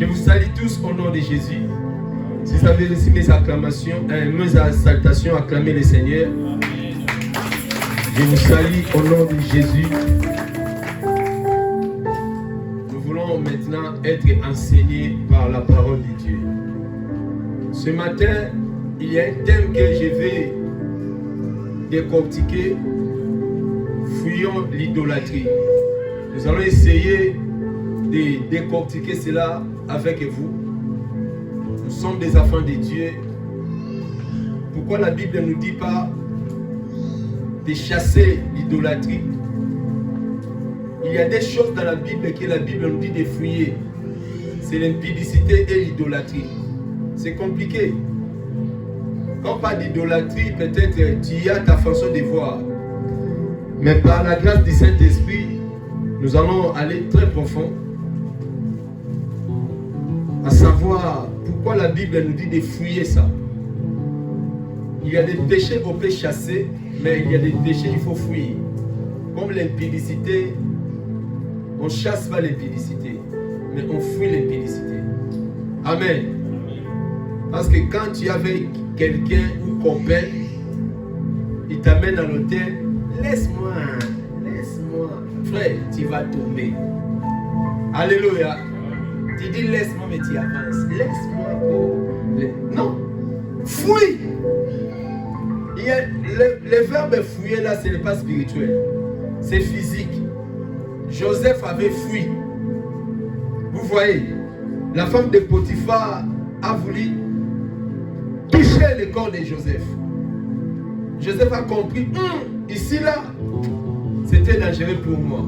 Je vous salue tous au nom de Jésus. Si vous avez reçu mes acclamations, mes exaltations, acclamez le Seigneur. Je vous salue au nom de Jésus. Nous voulons maintenant être enseignés par la parole de Dieu. Ce matin, il y a un thème que je vais décortiquer. Fuyons l'idolâtrie. Nous allons essayer de décortiquer cela avec vous. Nous sommes des enfants de Dieu. Pourquoi la Bible ne nous dit pas de chasser l'idolâtrie? Il y a des choses dans la Bible que la Bible nous dit de fuir. C'est l'impudicité et l'idolâtrie. C'est compliqué. Quand on parle d'idolâtrie, peut-être tu as ta façon de voir. Mais par la grâce du Saint-Esprit, nous allons aller très profond. À savoir pourquoi la Bible nous dit de fuir ça. Il y a des péchés qu'on peut chasser, mais il y a des péchés qu'il faut fuir. Comme l'impudicité, on ne chasse pas l'impudicité, mais on fuit l'impudicité. Amen. Parce que quand tu es avec quelqu'un ou copain, il t'amène à l'hôtel, laisse-moi. Frère, tu vas tomber. Alléluia. Tu dis laisse-moi, mais tu avances. Laisse-moi. Non. Fuis. Il y a le verbe fuir là, ce n'est pas spirituel. C'est physique. Joseph avait fui. Vous voyez, la femme de Potiphar a voulu toucher le corps de Joseph. Joseph a compris, ici là, c'était dangereux pour moi.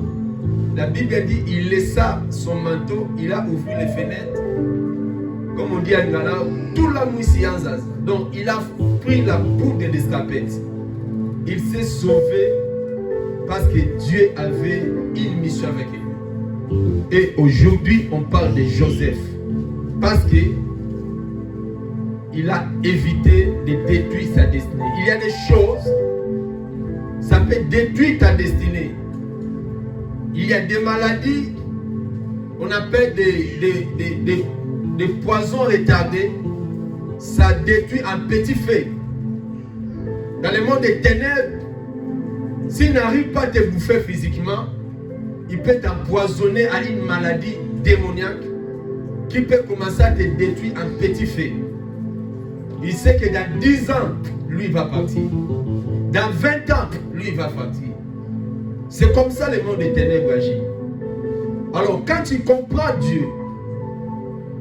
La Bible dit, il laissa son manteau, il a ouvert les fenêtres. Comme on dit à Ngala, tout la nuit s'y enzaze. Donc il a pris la poudre d'escapette. Il s'est sauvé parce que Dieu avait une mission avec lui. Et aujourd'hui, on parle de Joseph. Parce que il a évité de détruire sa destinée. Il y a des choses, ça peut détruire ta destinée. Il y a des maladies, on appelle des poisons retardés. Ça détruit un petit feu. Dans le monde des ténèbres, s'il n'arrive pas à te bouffer physiquement, il peut t'empoisonner à une maladie démoniaque qui peut commencer à te détruire un petit feu. Il sait que dans 10 ans, lui va partir. Dans 20 ans, lui va partir. C'est comme ça le monde des ténèbres agit. Alors quand tu comprends Dieu,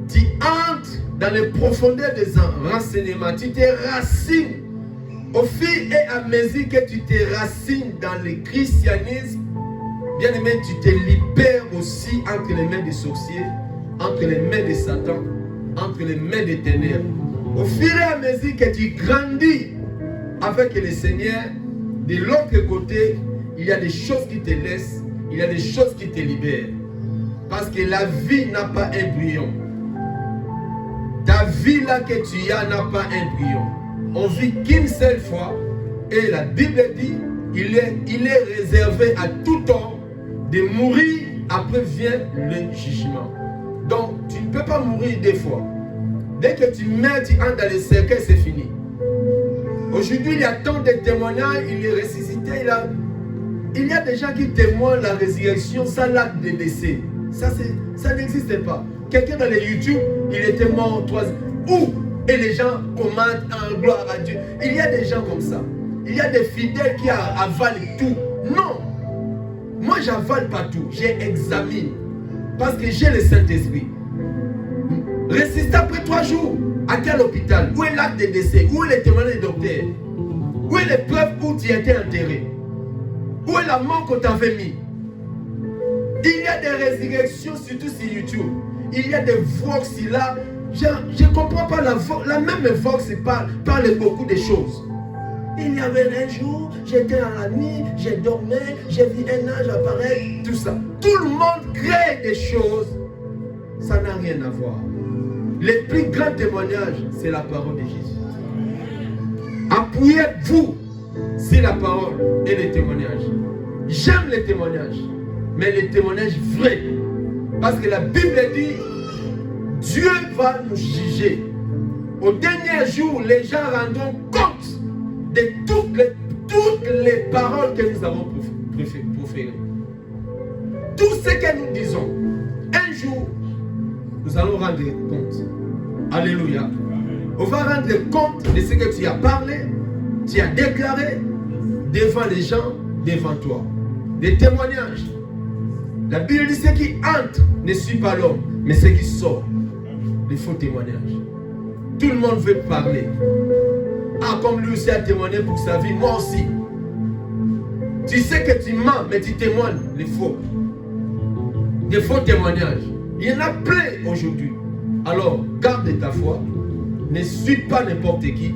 tu entres dans les profondeurs des renseignements, tu te racines. Au fil et à mesure que tu te racines dans le christianisme, bien aimé, tu te libères aussi entre les mains des sorciers, entre les mains de Satan, entre les mains des ténèbres. Au fur et à mesure que tu grandis avec le Seigneur, de l'autre côté, il y a des choses qui te laissent, il y a des choses qui te libèrent. Parce que la vie n'a pas un brillant. Ta vie là que tu as n'a pas un brillant. On vit qu'une seule fois. Et la Bible dit, il est réservé à tout homme de mourir, après vient le jugement. Donc tu ne peux pas mourir deux fois. Dès que tu meurs, tu entres dans le cercueil, c'est fini. Aujourd'hui, il y a tant de témoignages, il est ressuscité. Il y a des gens qui témoignent la résurrection sans l'acte de décès. Ça n'existe pas. Quelqu'un dans les YouTube, il était mort 3 ans. Et les gens commentent en gloire à Dieu. Il y a des gens comme ça. Il y a des fidèles qui avalent tout. Non. Moi, j'avale pas tout. J'examine. Parce que j'ai le Saint-Esprit. Ressuscité après 3 jours. À quel hôpital? Où est l'acte de décès? Où est le témoignage du docteur? Où est les preuves où tu étais enterré? Où est la mort qu'on t'avait mis? Il y a des résurrections, surtout sur YouTube. Il y a des vox là. Je ne comprends pas la même vox parle beaucoup de choses. Il y avait un jour, j'étais à la nuit, j'ai dormi, j'ai vu un ange apparaître, tout ça. Tout le monde crée des choses. Ça n'a rien à voir. Le plus grand témoignage, c'est la parole de Jésus. Appuyez-vous sur la parole et les témoignages. J'aime les témoignages, mais les témoignages vrais. Parce que la Bible dit, Dieu va nous juger. Au dernier jour, les gens rendront compte de toutes les paroles que nous avons proférées. Tout ce que nous disons, un jour, nous allons rendre compte. Alléluia. On va rendre compte de ce que tu as parlé, tu as déclaré devant les gens, devant toi. Des témoignages. La Bible dit ce qui entre ne suit pas l'homme, mais ce qui sort, les faux témoignages. Tout le monde veut parler. Ah, comme lui aussi a témoigné pour sa vie, moi aussi. Tu sais que tu mens, mais tu témoignes les faux. Des faux témoignages. Il y en a plein aujourd'hui. Alors, garde ta foi. Ne suis pas n'importe qui.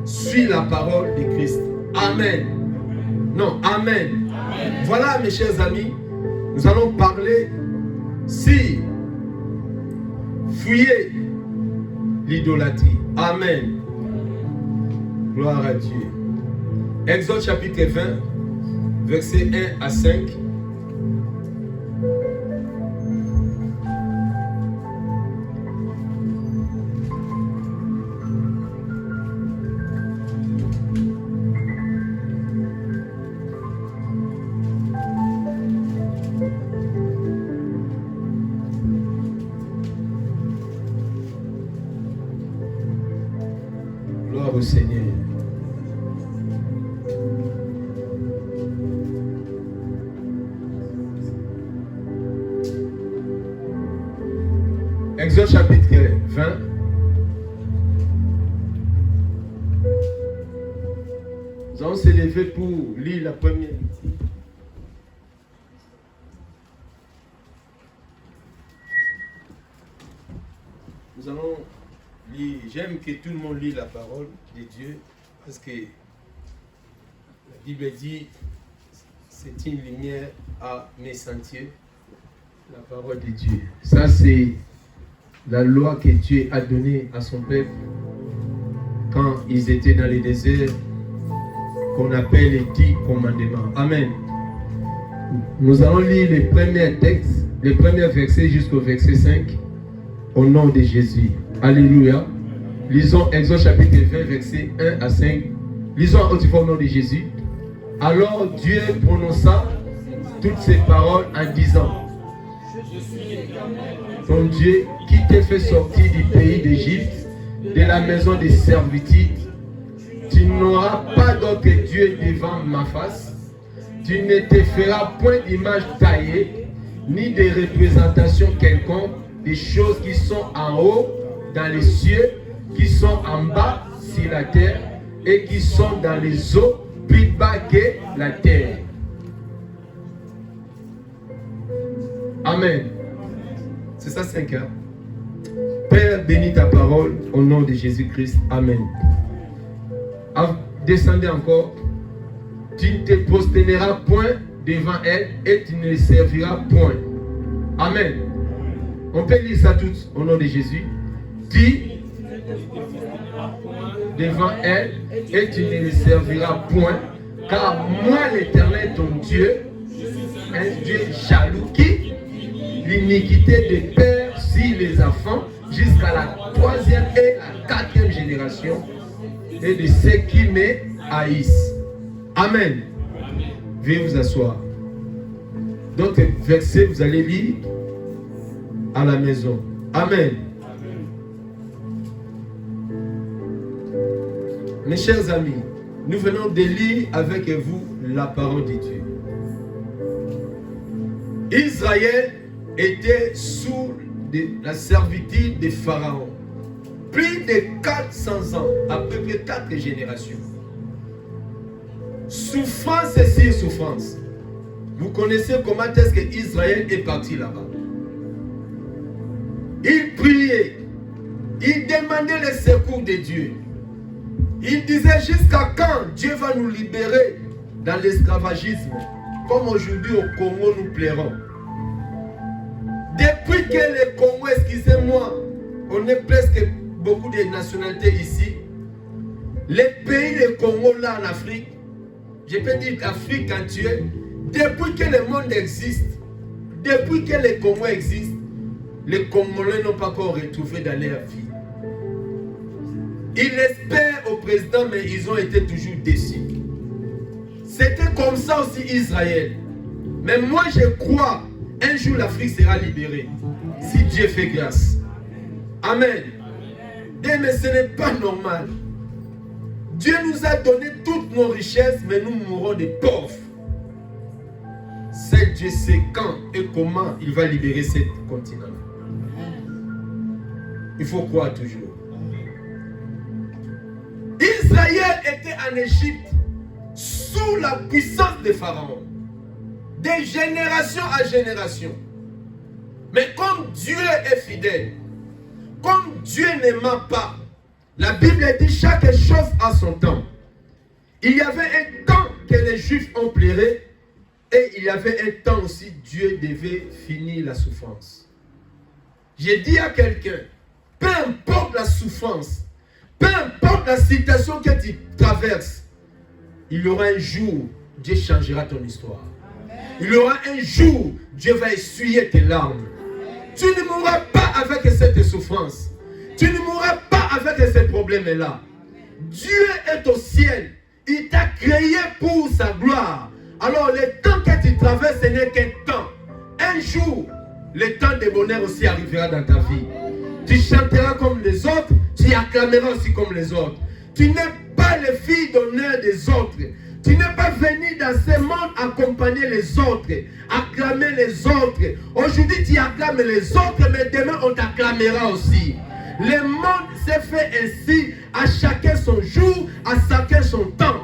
Suis la parole de Christ. Amen. Non, amen. Amen. Voilà, mes chers amis, nous allons parler si fuyez l'idolâtrie. Amen. Gloire à Dieu. Exode chapitre 20, versets 1 à 5. Gloire au Seigneur. Exode chapitre 20. Nous allons s'élever pour lire la première. Nous allons lire. J'aime que tout le monde lit la parole de Dieu parce que la Bible dit c'est une lumière à mes sentiers, la parole de Dieu. Ça, c'est la loi que Dieu a donnée à son peuple quand ils étaient dans le désert, qu'on appelle les 10 commandements. Amen. Nous allons lire les premiers textes, les premiers versets jusqu'au verset 5, au nom de Jésus. Alléluia. Lisons Exode chapitre 20, versets 1 à 5. Lisons au nom de Jésus. Alors Dieu prononça toutes ces paroles en disant: ton Dieu qui t'a fait sortir du pays d'Égypte, de la maison de servitude, tu n'auras pas d'autre Dieu devant ma face. Tu ne te feras point d'image taillée, ni de représentation quelconque des choses qui sont en haut dans les cieux, qui sont en bas sur la terre et qui sont dans les eaux plus bas que la terre. Amen. C'est ça 5 ans. Père, bénis ta parole au nom de Jésus-Christ. Amen. Descendez encore. Tu ne te prosterneras point devant elle et tu ne les serviras point. Amen. On peut lire ça tous au nom de Jésus. Tu devant elle et tu ne les serviras point, car moi l'Éternel ton Dieu, un Dieu jaloux qui l'iniquité des pères sur les enfants jusqu'à la 3e et la 4e génération et de ceux qui me haïssent. Amen. Veuillez vous asseoir. D'autres versets vous allez lire à la maison. Amen. Mes chers amis, nous venons de lire avec vous la parole de Dieu. Israël était sous la servitude de Pharaon. Plus de 400 ans, à peu près 4 générations. Souffrance sur souffrance. Vous connaissez comment est-ce que Israël est parti là-bas. Il priait. Il demandait le secours de Dieu. Il disait jusqu'à quand Dieu va nous libérer dans l'esclavagisme, comme aujourd'hui au Congo nous plairons. Depuis que le Congo, excusez-moi, on est presque beaucoup de nationalités ici. Les pays, le Congo là en Afrique, je peux dire l'Afrique entière, depuis que le monde existe, depuis que le Congo existe, les Congolais n'ont pas encore retrouvé dans leur vie. Ils espèrent au président, mais ils ont été toujours déçus. C'était comme ça aussi Israël. Mais moi je crois, un jour l'Afrique sera libérée. Si Dieu fait grâce. Amen. Mais ce n'est pas normal. Dieu nous a donné toutes nos richesses, mais nous mourrons des pauvres. Seul Dieu sait quand et comment il va libérer ce continent. Il faut croire toujours. Israël était en Égypte sous la puissance des pharaons, de génération à génération. Mais comme Dieu est fidèle, comme Dieu ne ment pas, la Bible dit chaque chose a son temps. Il y avait un temps que les Juifs ont pleuré et il y avait un temps aussi Dieu devait finir la souffrance. J'ai dit à quelqu'un, peu importe la souffrance, peu importe la situation que tu traverses, il y aura un jour, Dieu changera ton histoire. Il y aura un jour, Dieu va essuyer tes larmes. Tu ne mourras pas avec cette souffrance. Tu ne mourras pas avec ces problèmes-là. Dieu est au ciel. Il t'a créé pour sa gloire. Alors le temps que tu traverses, ce n'est qu'un temps. Un jour, le temps de bonheur aussi arrivera dans ta vie. Tu chanteras comme les autres, tu acclameras aussi comme les autres. Tu n'es pas les filles d'honneur des autres. Tu n'es pas venu dans ce monde accompagner les autres, acclamer les autres. Aujourd'hui, tu acclames les autres, mais demain, on t'acclamera aussi. Le monde s'est fait ainsi, à chacun son jour, à chacun son temps.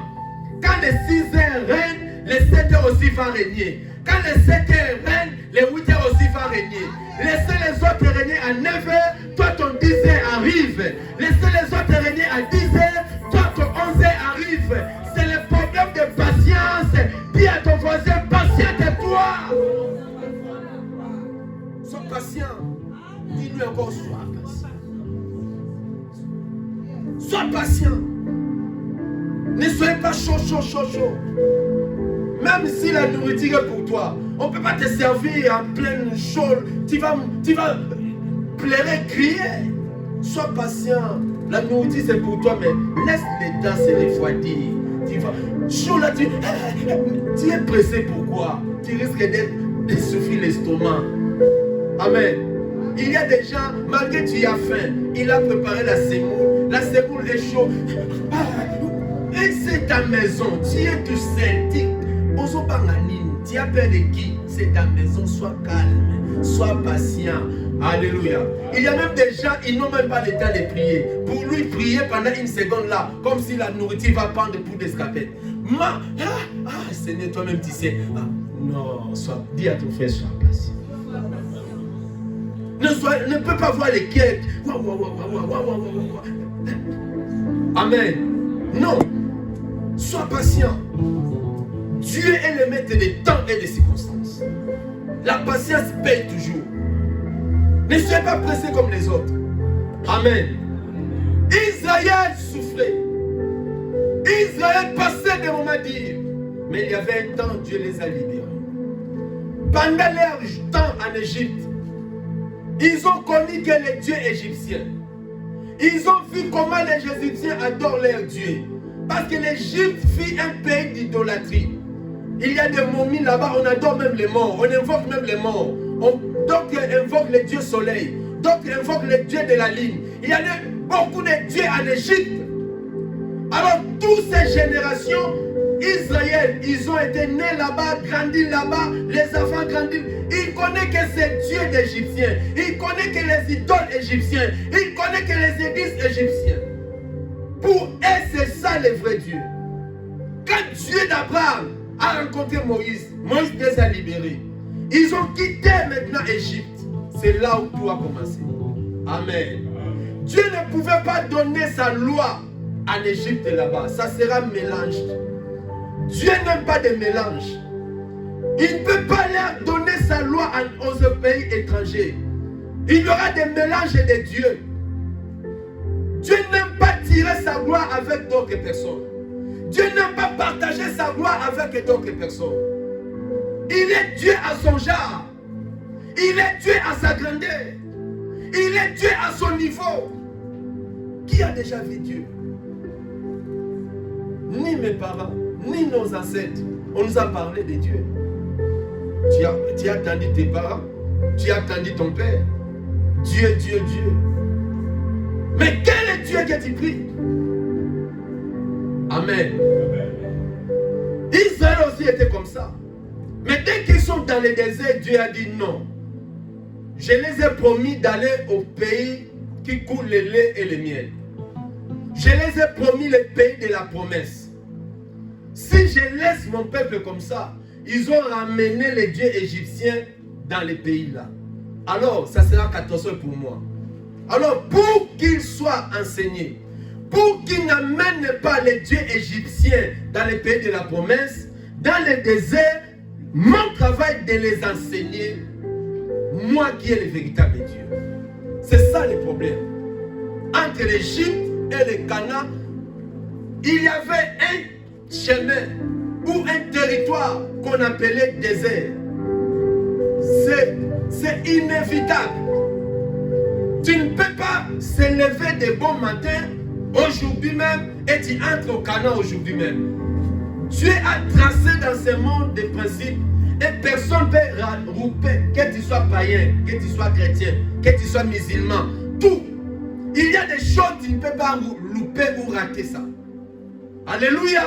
Quand les 6 heures règnent, les 7 heures aussi vont régner. Quand les 7 heures règnent, les 8 heures aussi vont régner. Laissez les autres régner à 9 heures, toi ton 10 heures arrive. Laissez les autres régner à 10 heures, toi ton 11 heures arrive. C'est le problème de patience. Dis à ton voisin, patiente-toi. Sois patient. Dis-lui encore, sois patient. Sois patient. Ne soyez pas chaud. Même si la nourriture est pour toi, on ne peut pas te servir en pleine chaude. Tu vas pleurer, crier. Sois patient. La nourriture c'est pour toi, mais laisse les dents se refroidir. Tu vas chaud là, tu es pressé. Pourquoi? Tu risques de souffrir l'estomac. Amen. Il y a des gens, malgré que tu as faim, il a préparé la semoule. La semoule est chaude. Et c'est ta maison. Tu es tout seul. Tu as peur de qui? C'est ta maison. Sois calme. Sois patient. Alléluia. Il y a même des gens, ils n'ont même pas le temps de prier. Pour lui, prier pendant une seconde là, comme si la nourriture va prendre pour des scapettes. Seigneur, toi-même tu sais. Non, dis à ton frère, sois patient. Ne peut pas voir les quêtes. Amen. Non. Sois patient. Dieu est le maître des temps et des circonstances. La patience paye toujours. Ne soyez pas pressés comme les autres. Amen. Israël souffrait. Israël passait des moments durs. Mais il y avait un temps, Dieu les a libérés. Pendant leur temps en Égypte, ils ont connu que les dieux égyptiens. Ils ont vu comment les Égyptiens adorent leur Dieu. Parce que l'Égypte fut un pays d'idolâtrie. Il y a des momies là-bas, on adore même les morts. On invoque même les morts. D'autres invoquent le dieu soleil. D'autres invoquent le dieu de la ligne. Il y a beaucoup de dieux en Égypte. Alors, toutes ces générations, Israël, ils ont été nés là-bas, grandis là-bas, les enfants grandissent. Ils connaissent que c'est Dieu d'Égyptiens. Ils connaissent que les idoles égyptiens. Ils connaissent que les églises égyptiennes. Pour eux, c'est ça le vrai Dieu. Quand Dieu d'Abraham a rencontré Moïse, Moïse les a libérés. Ils ont quitté maintenant Égypte. C'est là où tout a commencé. Amen. Dieu ne pouvait pas donner sa loi en Égypte là-bas. Ça sera un mélange. Dieu n'aime pas de mélange. Il ne peut pas leur donner sa loi en 11 pays étrangers. Il y aura des mélanges de dieux. Dieu n'aime pas tirer sa gloire avec d'autres personnes. Dieu n'aime pas partager sa gloire avec d'autres personnes. Il est Dieu à son genre. Il est Dieu à sa grandeur. Il est Dieu à son niveau. Qui a déjà vu Dieu? Ni mes parents, ni nos ancêtres. On nous a parlé de Dieu. Tu as attendu tes parents, tu as attendu ton père. Dieu, Dieu, Dieu. Mais quel est Dieu que tu pries? Amen. Israël aussi était comme ça. Mais dès qu'ils sont dans le désert, Dieu a dit non. Je les ai promis d'aller au pays qui coule le lait et le miel. Je les ai promis le pays de la promesse. Si je laisse mon peuple comme ça, ils ont ramené les dieux égyptiens dans les pays là. Alors, ça sera catastrophe pour moi. Alors, pour qu'ils soient enseignés, pour qu'ils n'amènent pas les dieux égyptiens dans les pays de la promesse, dans le désert, mon travail de les enseigner, moi qui est le véritable Dieu. C'est ça le problème. Entre l'Égypte et le Canaan, il y avait un chemin ou un territoire qu'on appelait désert. C'est inévitable. Tu ne peux pas se lever de bon matin aujourd'hui même et tu entres au Canaan aujourd'hui même. Tu es à tracer dans ce monde des principes et personne ne peut louper, que tu sois païen, que tu sois chrétien, que tu sois musulman, tout. Il y a des choses tu ne peux pas louper ou rater ça. Alléluia.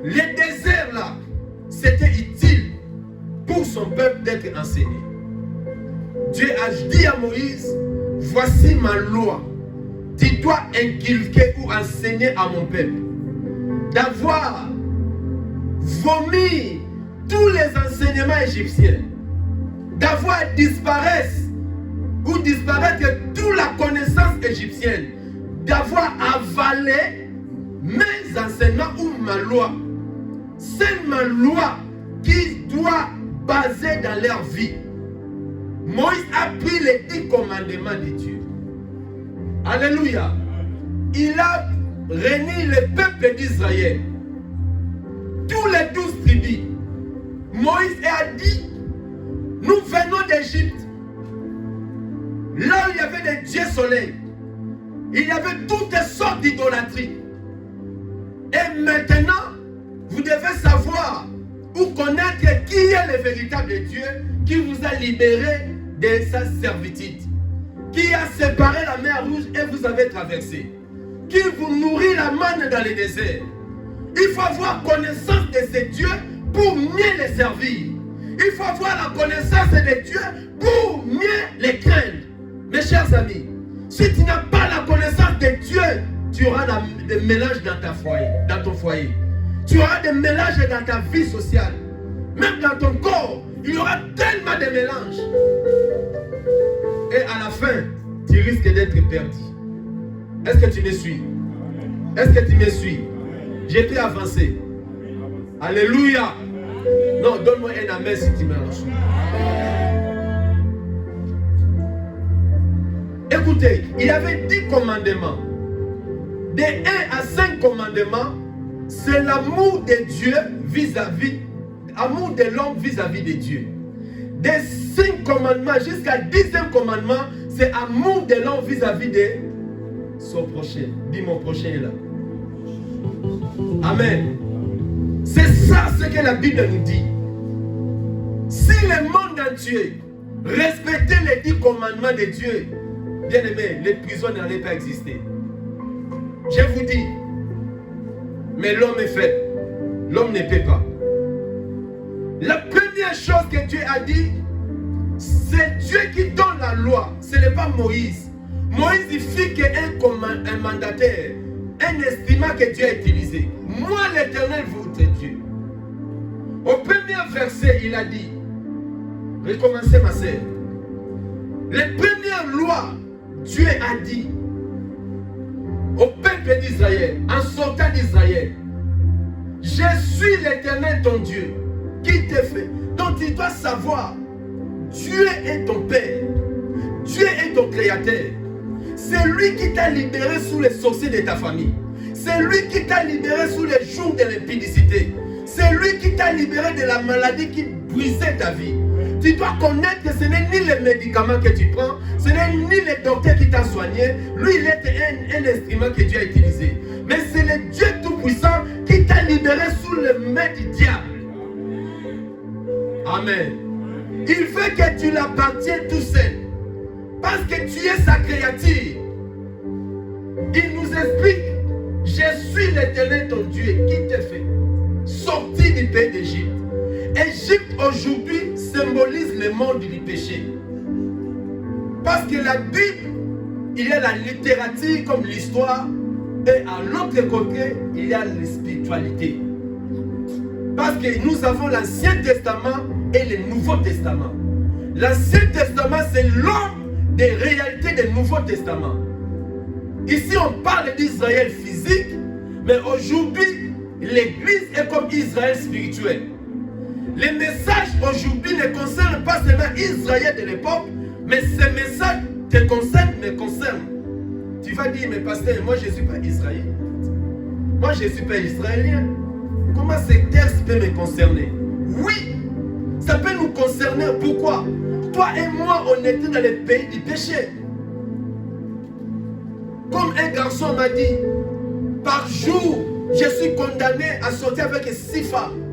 Les déserts là, c'était utile pour son peuple d'être enseigné. Dieu a dit à Moïse, voici ma loi. Tu dois inculquer ou enseigner à mon peuple d'avoir vomi tous les enseignements égyptiens, d'avoir disparaître toute la connaissance égyptienne, d'avoir avalé mes enseignements ou ma loi. C'est ma loi qui doit baser dans leur vie. Moïse a pris les 10 commandements de Dieu. Alléluia. Il a réuni le peuple d'Israël, tous les 12 tribus. Moïse a dit, nous venons d'Égypte, là où il y avait des dieux soleils, il y avait toutes sortes d'idolâtries. Et maintenant, vous devez savoir ou connaître qui est le véritable Dieu qui vous a libéré de sa servitude, qui a séparé la mer Rouge et vous avez traversé, qui vous nourrit la manne dans le désert. Il faut avoir connaissance de ces dieux pour mieux les servir. Il faut avoir la connaissance de Dieu pour mieux les craindre. Mes chers amis, si tu n'as pas la connaissance de Dieu, tu auras des mélanges dans ton foyer. Tu auras des mélanges dans ta vie sociale. Même dans ton corps, il y aura tellement de mélanges. Et à la fin, tu risques d'être perdu. Est-ce que tu me suis? Est-ce que tu me suis? J'ai pu avancer. Alléluia. Non, donne-moi un amen si tu me reçois. Écoutez, il y avait 10 commandements. De 1 à 5 commandements, c'est l'amour de Dieu vis-à-vis, amour de l'homme vis-à-vis de Dieu. Des 5 commandements jusqu'à 10e commandement, c'est amour de l'homme vis-à-vis de son prochain. Dis mon prochain est là. Amen. C'est ça ce que la Bible nous dit. Si le monde entier respectait les 10 commandements de Dieu, bien aimé, les prisons n'allaient pas exister. Je vous dis, mais l'homme est fait. L'homme ne peut pas. La première chose que Dieu a dit, c'est Dieu qui donne la loi. Ce n'est pas Moïse. Moïse, il fit qu'un mandataire, un instrument que Dieu a utilisé. Moi, l'Éternel, votre Dieu. Au premier verset, il a dit, recommencez ma sœur. Les premières lois, Dieu a dit au peuple d'Israël, en sortant d'Israël, je suis l'Éternel ton Dieu, qui te fait. Donc tu dois savoir, Dieu est ton Père, Dieu est ton Créateur. C'est lui qui t'a libéré sous les sorciers de ta famille. C'est lui qui t'a libéré sous les jours de l'impudicité. C'est lui qui t'a libéré de la maladie qui brisait ta vie. Tu dois connaître que ce n'est ni les médicaments que tu prends, ce n'est ni les docteurs qui t'ont soigné. Lui, il est un instrument que Dieu a utilisé. Mais c'est le Dieu Tout-Puissant qui t'a libéré sous le main du diable. Amen. Il veut que tu l'appartiennes tout seul. Parce que tu es sa créature. Il nous explique, je suis l'Éternel ton Dieu qui t'a fait sortir du pays d'Égypte. Égypte aujourd'hui symbolise le monde du péché. Parce que la Bible, il y a la littérature comme l'histoire, et à l'autre côté, il y a la spiritualité. Parce que nous avons l'Ancien Testament et le Nouveau Testament. L'Ancien Testament, c'est l'homme des réalités du Nouveau Testament. Ici, on parle d'Israël physique, mais aujourd'hui, l'Église est comme Israël spirituel. Les messages aujourd'hui ne concernent pas seulement Israël de l'époque, mais ces messages te concernent, me concernent. Tu vas dire, mais pasteur, moi je ne suis pas israélien. Moi je ne suis pas israélien. Comment ces textes peuvent me concerner? Oui, ça peut nous concerner. Pourquoi? Toi et moi, on était dans le pays du péché. Comme un garçon m'a dit, par jour, je suis condamné à sortir avec 6 femmes.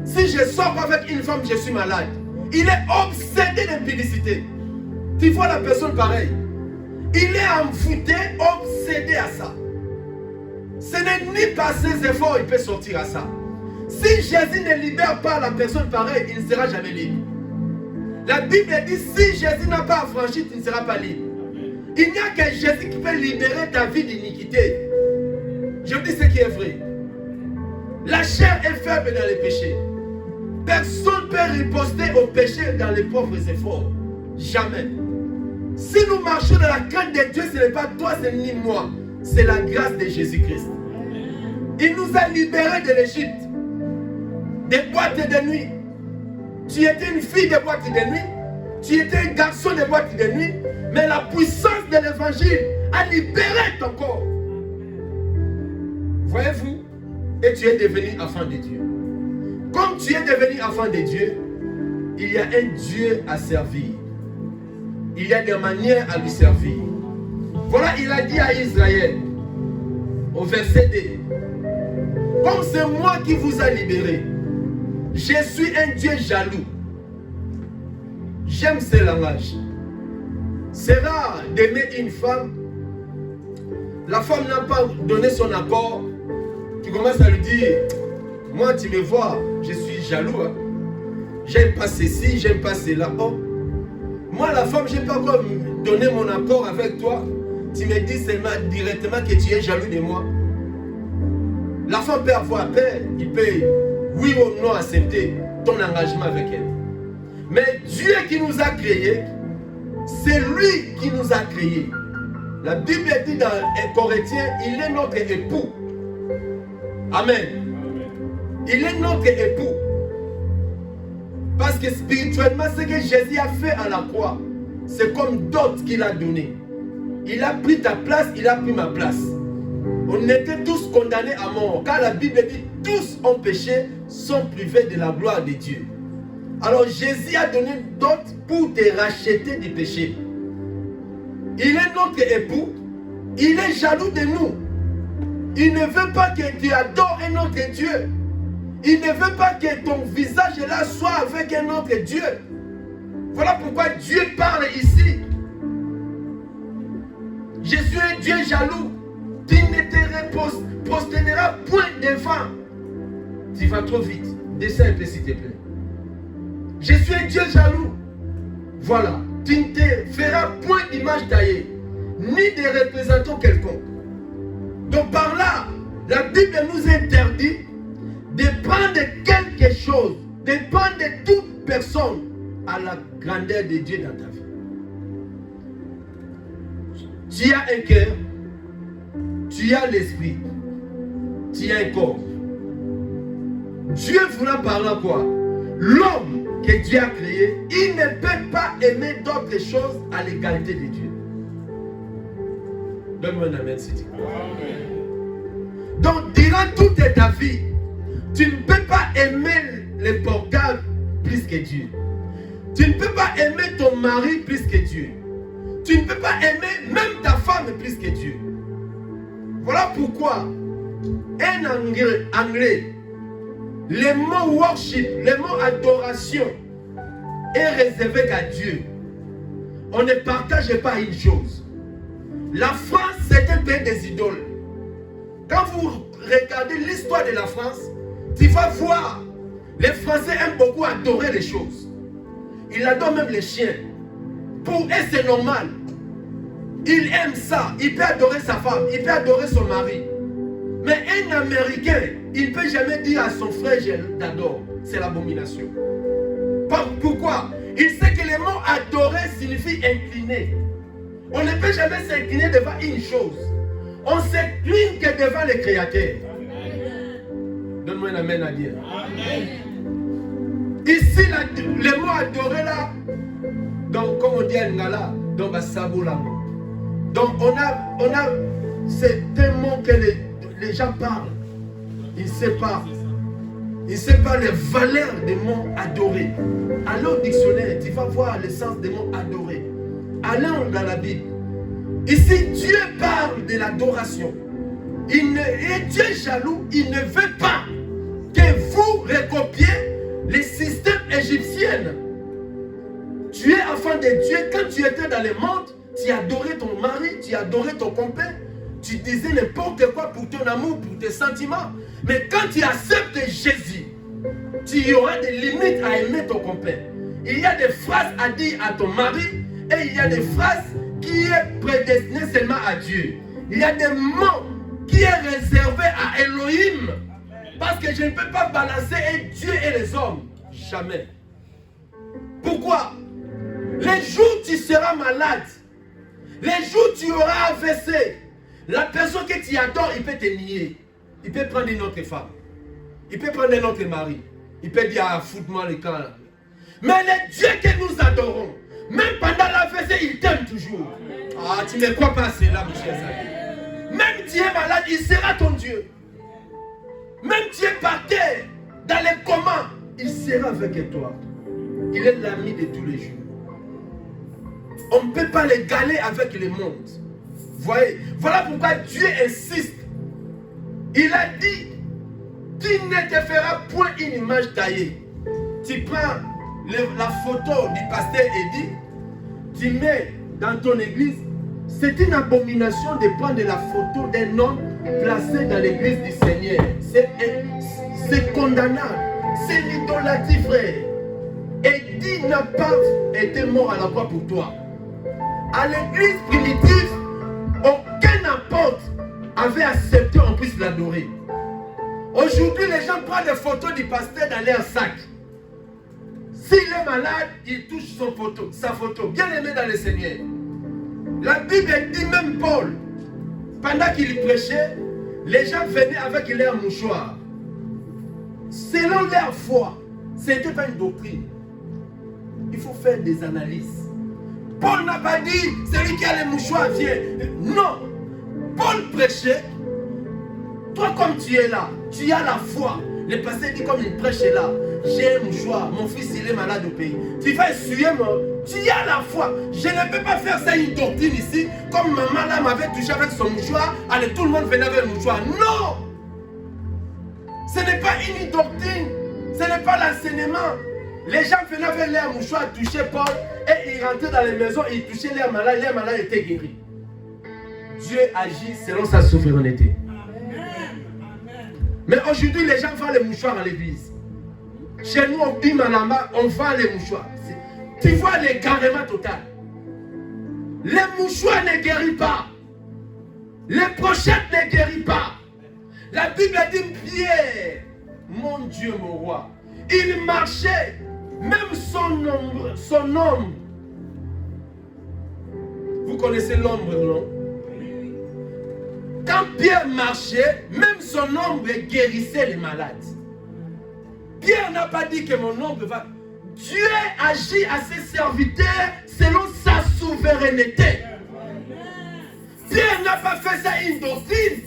Si je sors avec une femme, je suis malade. Il est obsédé d'impudicité. Tu vois la personne pareille. Il est envoûté, obsédé à ça. Ce n'est ni par ses efforts qu'il peut sortir à ça. Si Jésus ne libère pas la personne pareille, il ne sera jamais libre. La Bible dit, si Jésus n'a pas affranchi, tu ne seras pas libre. Il n'y a que Jésus qui peut libérer ta vie d'iniquité. Je vous dis ce qui est vrai. La chair est faible dans les péchés. Personne ne peut riposter au péché dans les pauvres efforts. Jamais. Si nous marchons dans la crainte de Dieu, ce n'est pas toi, ce n'est ni moi. C'est la grâce de Jésus-Christ. Il nous a libérés de l'Égypte. Des boîtes de nuit. Tu étais une fille de boîte de nuit. Tu étais un garçon de boîte de nuit. Mais la puissance de l'évangile a libéré ton corps. Voyez-vous? Et tu es devenu enfant de Dieu. Comme tu es devenu enfant de Dieu, il y a un Dieu à servir. Il y a des manières à lui servir. Voilà, il a dit à Israël, au verset 2, comme c'est moi qui vous ai libéré, je suis un Dieu jaloux. J'aime ce langage. C'est rare d'aimer une femme. La femme n'a pas donné son accord. Tu commences à lui dire, moi tu me vois, je suis jaloux. Hein. J'aime pas ceci, j'aime pas cela. Oh. Moi la femme, je n'ai pas encore donné mon accord avec toi. Tu me dis seulement directement que tu es jaloux de moi. La femme peut avoir peur. Il peut, oui ou non, accepter ton engagement avec elle. Mais Dieu qui nous a créés, c'est lui qui nous a créés. La Bible dit dans Corinthiens, il est notre époux. Amen. Il est notre époux. Parce que spirituellement, ce que Jésus a fait à la croix, c'est comme d'autres qu'il a donné. Il a pris ta place, il a pris ma place. On était tous condamnés à mort. Car la Bible dit, tous ont péché, sont privés de la gloire de Dieu. Alors Jésus a donné d'autres pour te racheter du péché. Il est notre époux. Il est jaloux de nous. Il ne veut pas que tu adores un autre Dieu. Il ne veut pas que ton visage là soit avec un autre Dieu. Voilà pourquoi Dieu parle ici. Je suis un Dieu jaloux. Tu ne te prosterneras point devant. Tu vas trop vite. Descends un peu s'il te plaît. Je suis un Dieu jaloux. Voilà. Tu ne te feras point d'image taillée, ni de représentant quelconque. Donc par là, la Bible nous interdit de prendre quelque chose, de prendre de toute personne à la grandeur de Dieu dans ta vie. Tu as un cœur, tu as l'esprit, tu as un corps. Dieu voulant par là quoi? L'homme que Dieu a créé, il ne peut pas aimer d'autres choses à l'égalité de Dieu. Donne-moi un amen si tu crois. Donc, durant toute ta vie, tu ne peux pas aimer les portables plus que Dieu. Tu Tu ne peux pas aimer ton mari plus que Dieu. Tu ne peux pas aimer même ta femme plus que Dieu. Voilà pourquoi un anglais, le mot worship, le mot adoration est réservé qu'à Dieu. On ne partage pas une chose. La France, c'est un pays des idoles. Quand vous regardez l'histoire de la France, tu vas voir, les Français aiment beaucoup adorer les choses. Ils adorent même les chiens. Pour eux, c'est normal. Il aime ça. Il peut adorer sa femme. Il peut adorer son mari. Mais un Américain, il ne peut jamais dire à son frère, je t'adore. C'est l'abomination. Pourquoi? Il sait que le mot adorer signifie incliner. On ne peut jamais s'incliner devant une chose. On s'incline que devant le Créateur. Donne-moi un amen à dire. Amen. Ici, le mot adorer là, donc comme on dit à Ngala, donc donc on a c'est un mot que les gens parlent. Ils ne savent pas. Ils ne savent pas les valeurs des mots adorés. Allez au dictionnaire, tu vas voir le sens des mots adorés. Allez dans la Bible. Ici, Dieu parle de l'adoration. Et Dieu est jaloux, il ne veut pas que vous recopiez les systèmes égyptiens. Tu es enfant de Dieu. Quand tu étais dans le monde, tu adorais ton mari, tu adorais ton compagnon, tu disais n'importe quoi pour ton amour, pour tes sentiments. Mais quand tu acceptes Jésus, tu auras des limites à aimer ton compagnon. Il y a des phrases à dire à ton mari et il y a des phrases qui sont prédestinées seulement à Dieu. Il y a des mots qui sont réservés à Elohim. Parce que je ne peux pas balancer Dieu et les hommes. Jamais. Pourquoi? Les jours où tu seras malade, les jours où tu auras AVC, la personne que tu adores, il peut te nier. Il peut prendre une autre femme. Il peut prendre un autre mari. Il peut dire, ah, foute-moi le camp. Mais le Dieu que nous adorons, même pendant l'AVC, il t'aime toujours. Ah, tu ne crois pas à cela, mon cher ami. Même tu es malade, il sera ton Dieu. Même tu es par terre, dans les communs, il sera avec toi. Il est l'ami de tous les jours. On ne peut pas l'égaler avec le monde. Voyez, voilà pourquoi Dieu insiste. Il a dit, tu ne te feras point une image taillée. Tu prends la photo du pasteur Eddy, tu mets dans ton église. C'est une abomination de prendre la photo d'un homme placé dans l'église du Seigneur. C'est condamnable. C'est l'idolâtrie, frère. Eddy n'a pas été mort à la croix pour toi. À l'église primitive, aucun apôtre avait accepté qu'on puisse l'adorer. Aujourd'hui, les gens prennent des photos du pasteur dans leur sac. S'il est malade, il touche sa photo. Bien aimé dans le Seigneur. La Bible dit même Paul, pendant qu'il prêchait, les gens venaient avec leur mouchoir. Selon leur foi, ce n'était pas une doctrine. Il faut faire des analyses. Paul n'a pas dit, celui qui a les mouchoirs vient. Non. Paul prêchait. Toi comme tu es là, tu as la foi. Le pasteur dit comme il prêche là. J'ai un mouchoir, mon fils il est malade au pays. Tu vas essuyer moi. Tu as la foi. Je ne peux pas faire ça une doctrine ici. Comme maman là m'avait touché avec son mouchoir. Allez, tout le monde venait avec le mouchoir. Non. Ce n'est pas une doctrine. Ce n'est pas l'enseignement. Les gens venaient avec leur mouchoir toucher Paul. Et ils rentraient dans les maisons. Ils touchaient les malades étaient guéris. Dieu agit selon sa souveraineté. Mais aujourd'hui, les gens vendent les mouchoirs à l'église. Chez nous, au Bimalamba, on vend les mouchoirs. Tu vois l'égarement total. Les mouchoirs ne guérissent pas. Les pochettes ne guérissent pas. La Bible dit Pierre, mon Dieu, mon roi. Il marchait, même son ombre. Vous connaissez l'ombre, non? Quand Pierre marchait, même son ombre guérissait les malades. Pierre n'a pas dit que mon ombre va... Dieu agit à ses serviteurs selon sa souveraineté. Pierre n'a pas fait ça une doctrine.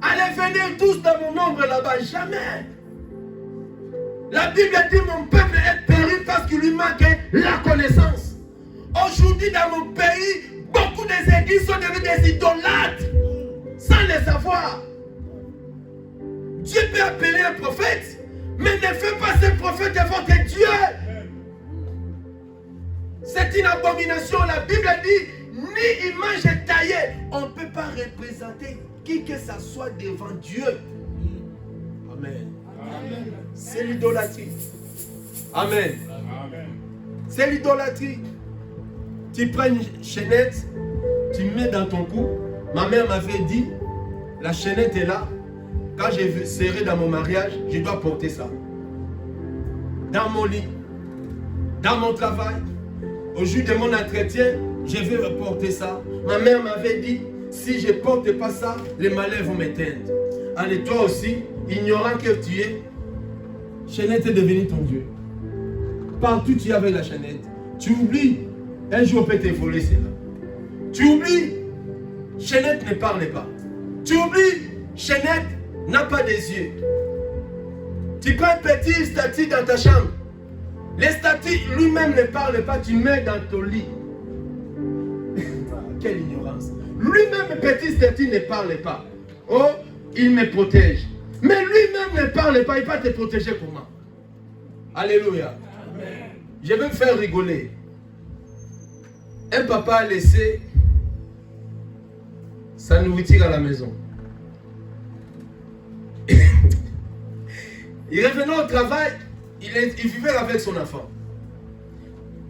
Allez venir tous dans mon ombre là-bas, jamais. La Bible dit mon peuple est péri parce qu'il lui manque la connaissance. Aujourd'hui, dans mon pays, beaucoup des églises sont devenues des idolâtres sans le savoir. Dieu peut appeler un prophète, mais ne fais pas ce prophète devant tes dieux. C'est une abomination. La Bible dit, ni image taillée. On ne peut pas représenter qui que ça soit devant Dieu. Amen. Amen. C'est l'idolâtrie. Amen. Amen. C'est l'idolâtrie. Tu prends une chaînette, tu mets dans ton cou. Ma mère m'avait dit, la chaînette est là. Quand je serai dans mon mariage, je dois porter ça. Dans mon lit, dans mon travail, au jour de mon entretien, je vais porter ça. Ma mère m'avait dit, si je ne porte pas ça, les malheurs vont m'éteindre. Allez, toi aussi, ignorant que tu es, chaînette est devenue ton Dieu. Partout tu es avec la chaînette. Tu oublies, un jour on peut te voler cela. Tu oublies, chaînette ne parle pas. Tu oublies, chaînette n'a pas des yeux. Tu prends un petit statut dans ta chambre. Les statues lui-même ne parle pas, tu mets dans ton lit. Quelle ignorance. Lui-même, petit statut ne parle pas. Oh, il me protège. Mais lui-même ne parle pas, il va te protéger comment? Alléluia. Amen. Je vais me faire rigoler. Un papa a laissé sa nourriture à la maison. Il revenait au travail, il vivait avec son enfant.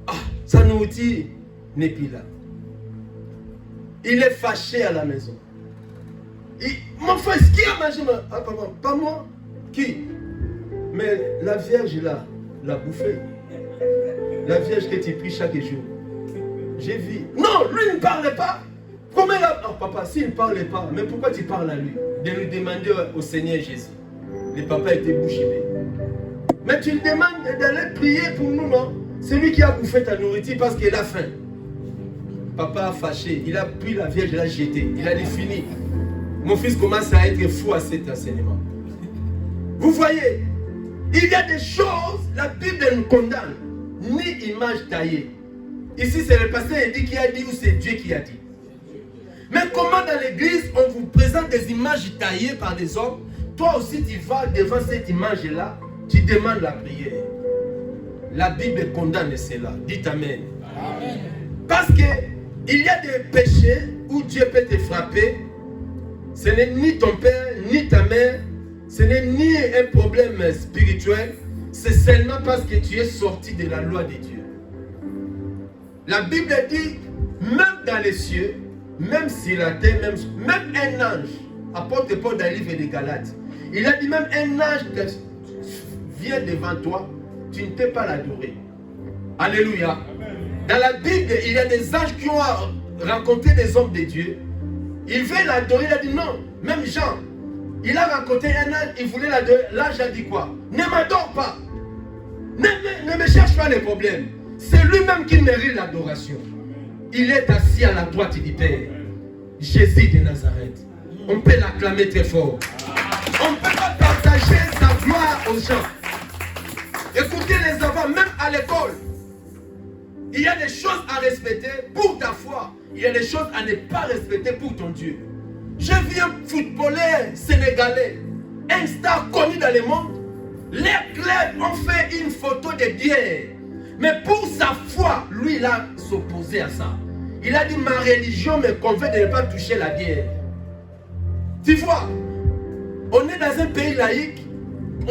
Ah, sa nourriture n'est plus là. Il est fâché à la maison. Mon fils, qui a mangé? Ah, papa, pas moi. Qui? Mais la Vierge là, l'a bouffé. La Vierge que tu pries chaque jour. J'ai vu. Non, lui ne parlait pas. Comment la... Non, papa, s'il ne parlait pas, mais pourquoi tu parles à lui? De lui demander au Seigneur Jésus. Le papa était bouche bée. Mais tu lui demandes d'aller prier pour nous, non? C'est lui qui a bouffé ta nourriture parce qu'il a faim. Papa a fâché, il a pris la Vierge, il l'a jetée. Il a dit fini. Mon fils commence à être fou à cet enseignement. Vous voyez, il y a des choses, la Bible nous condamne. Ni image taillée. Ici, c'est le pasteur qui a dit ou c'est Dieu qui a dit. Mais comment dans l'église, on vous présente des images taillées par des hommes? Toi aussi, tu vas devant cette image-là, tu demandes la prière. La Bible condamne cela. Dites Amen. Amen. Parce qu'il y a des péchés où Dieu peut te frapper. Ce n'est ni ton père, ni ta mère. Ce n'est ni un problème spirituel. C'est seulement parce que tu es sorti de la loi de Dieu. La Bible dit, même dans les cieux, même sur la terre, même un ange, apôtre Paul dans le livre des Galates, il a dit même un ange vient devant toi, tu ne peux pas l'adorer. Alléluia. Dans la Bible, il y a des anges qui ont rencontré des hommes de Dieu. Il veut l'adorer, il a dit non. Même Jean, il a rencontré un ange, il voulait l'adorer. L'ange a dit quoi? Ne m'adore pas. Ne me cherche pas les problèmes. C'est lui-même qui mérite l'adoration. Il est assis à la droite du Père. Jésus de Nazareth. On peut l'acclamer très fort. On ne peut pas partager sa gloire aux gens. Écoutez les enfants, même à l'école, il y a des choses à respecter pour ta foi. Il y a des choses à ne pas respecter pour ton Dieu. J'ai vu un footballeur sénégalais, un star connu dans le monde. Les clubs ont fait une photo de bière. Mais pour sa foi, lui, il a s'opposé à ça. Il a dit, ma religion me convainc de ne pas toucher la bière. Tu vois, on est dans un pays laïque.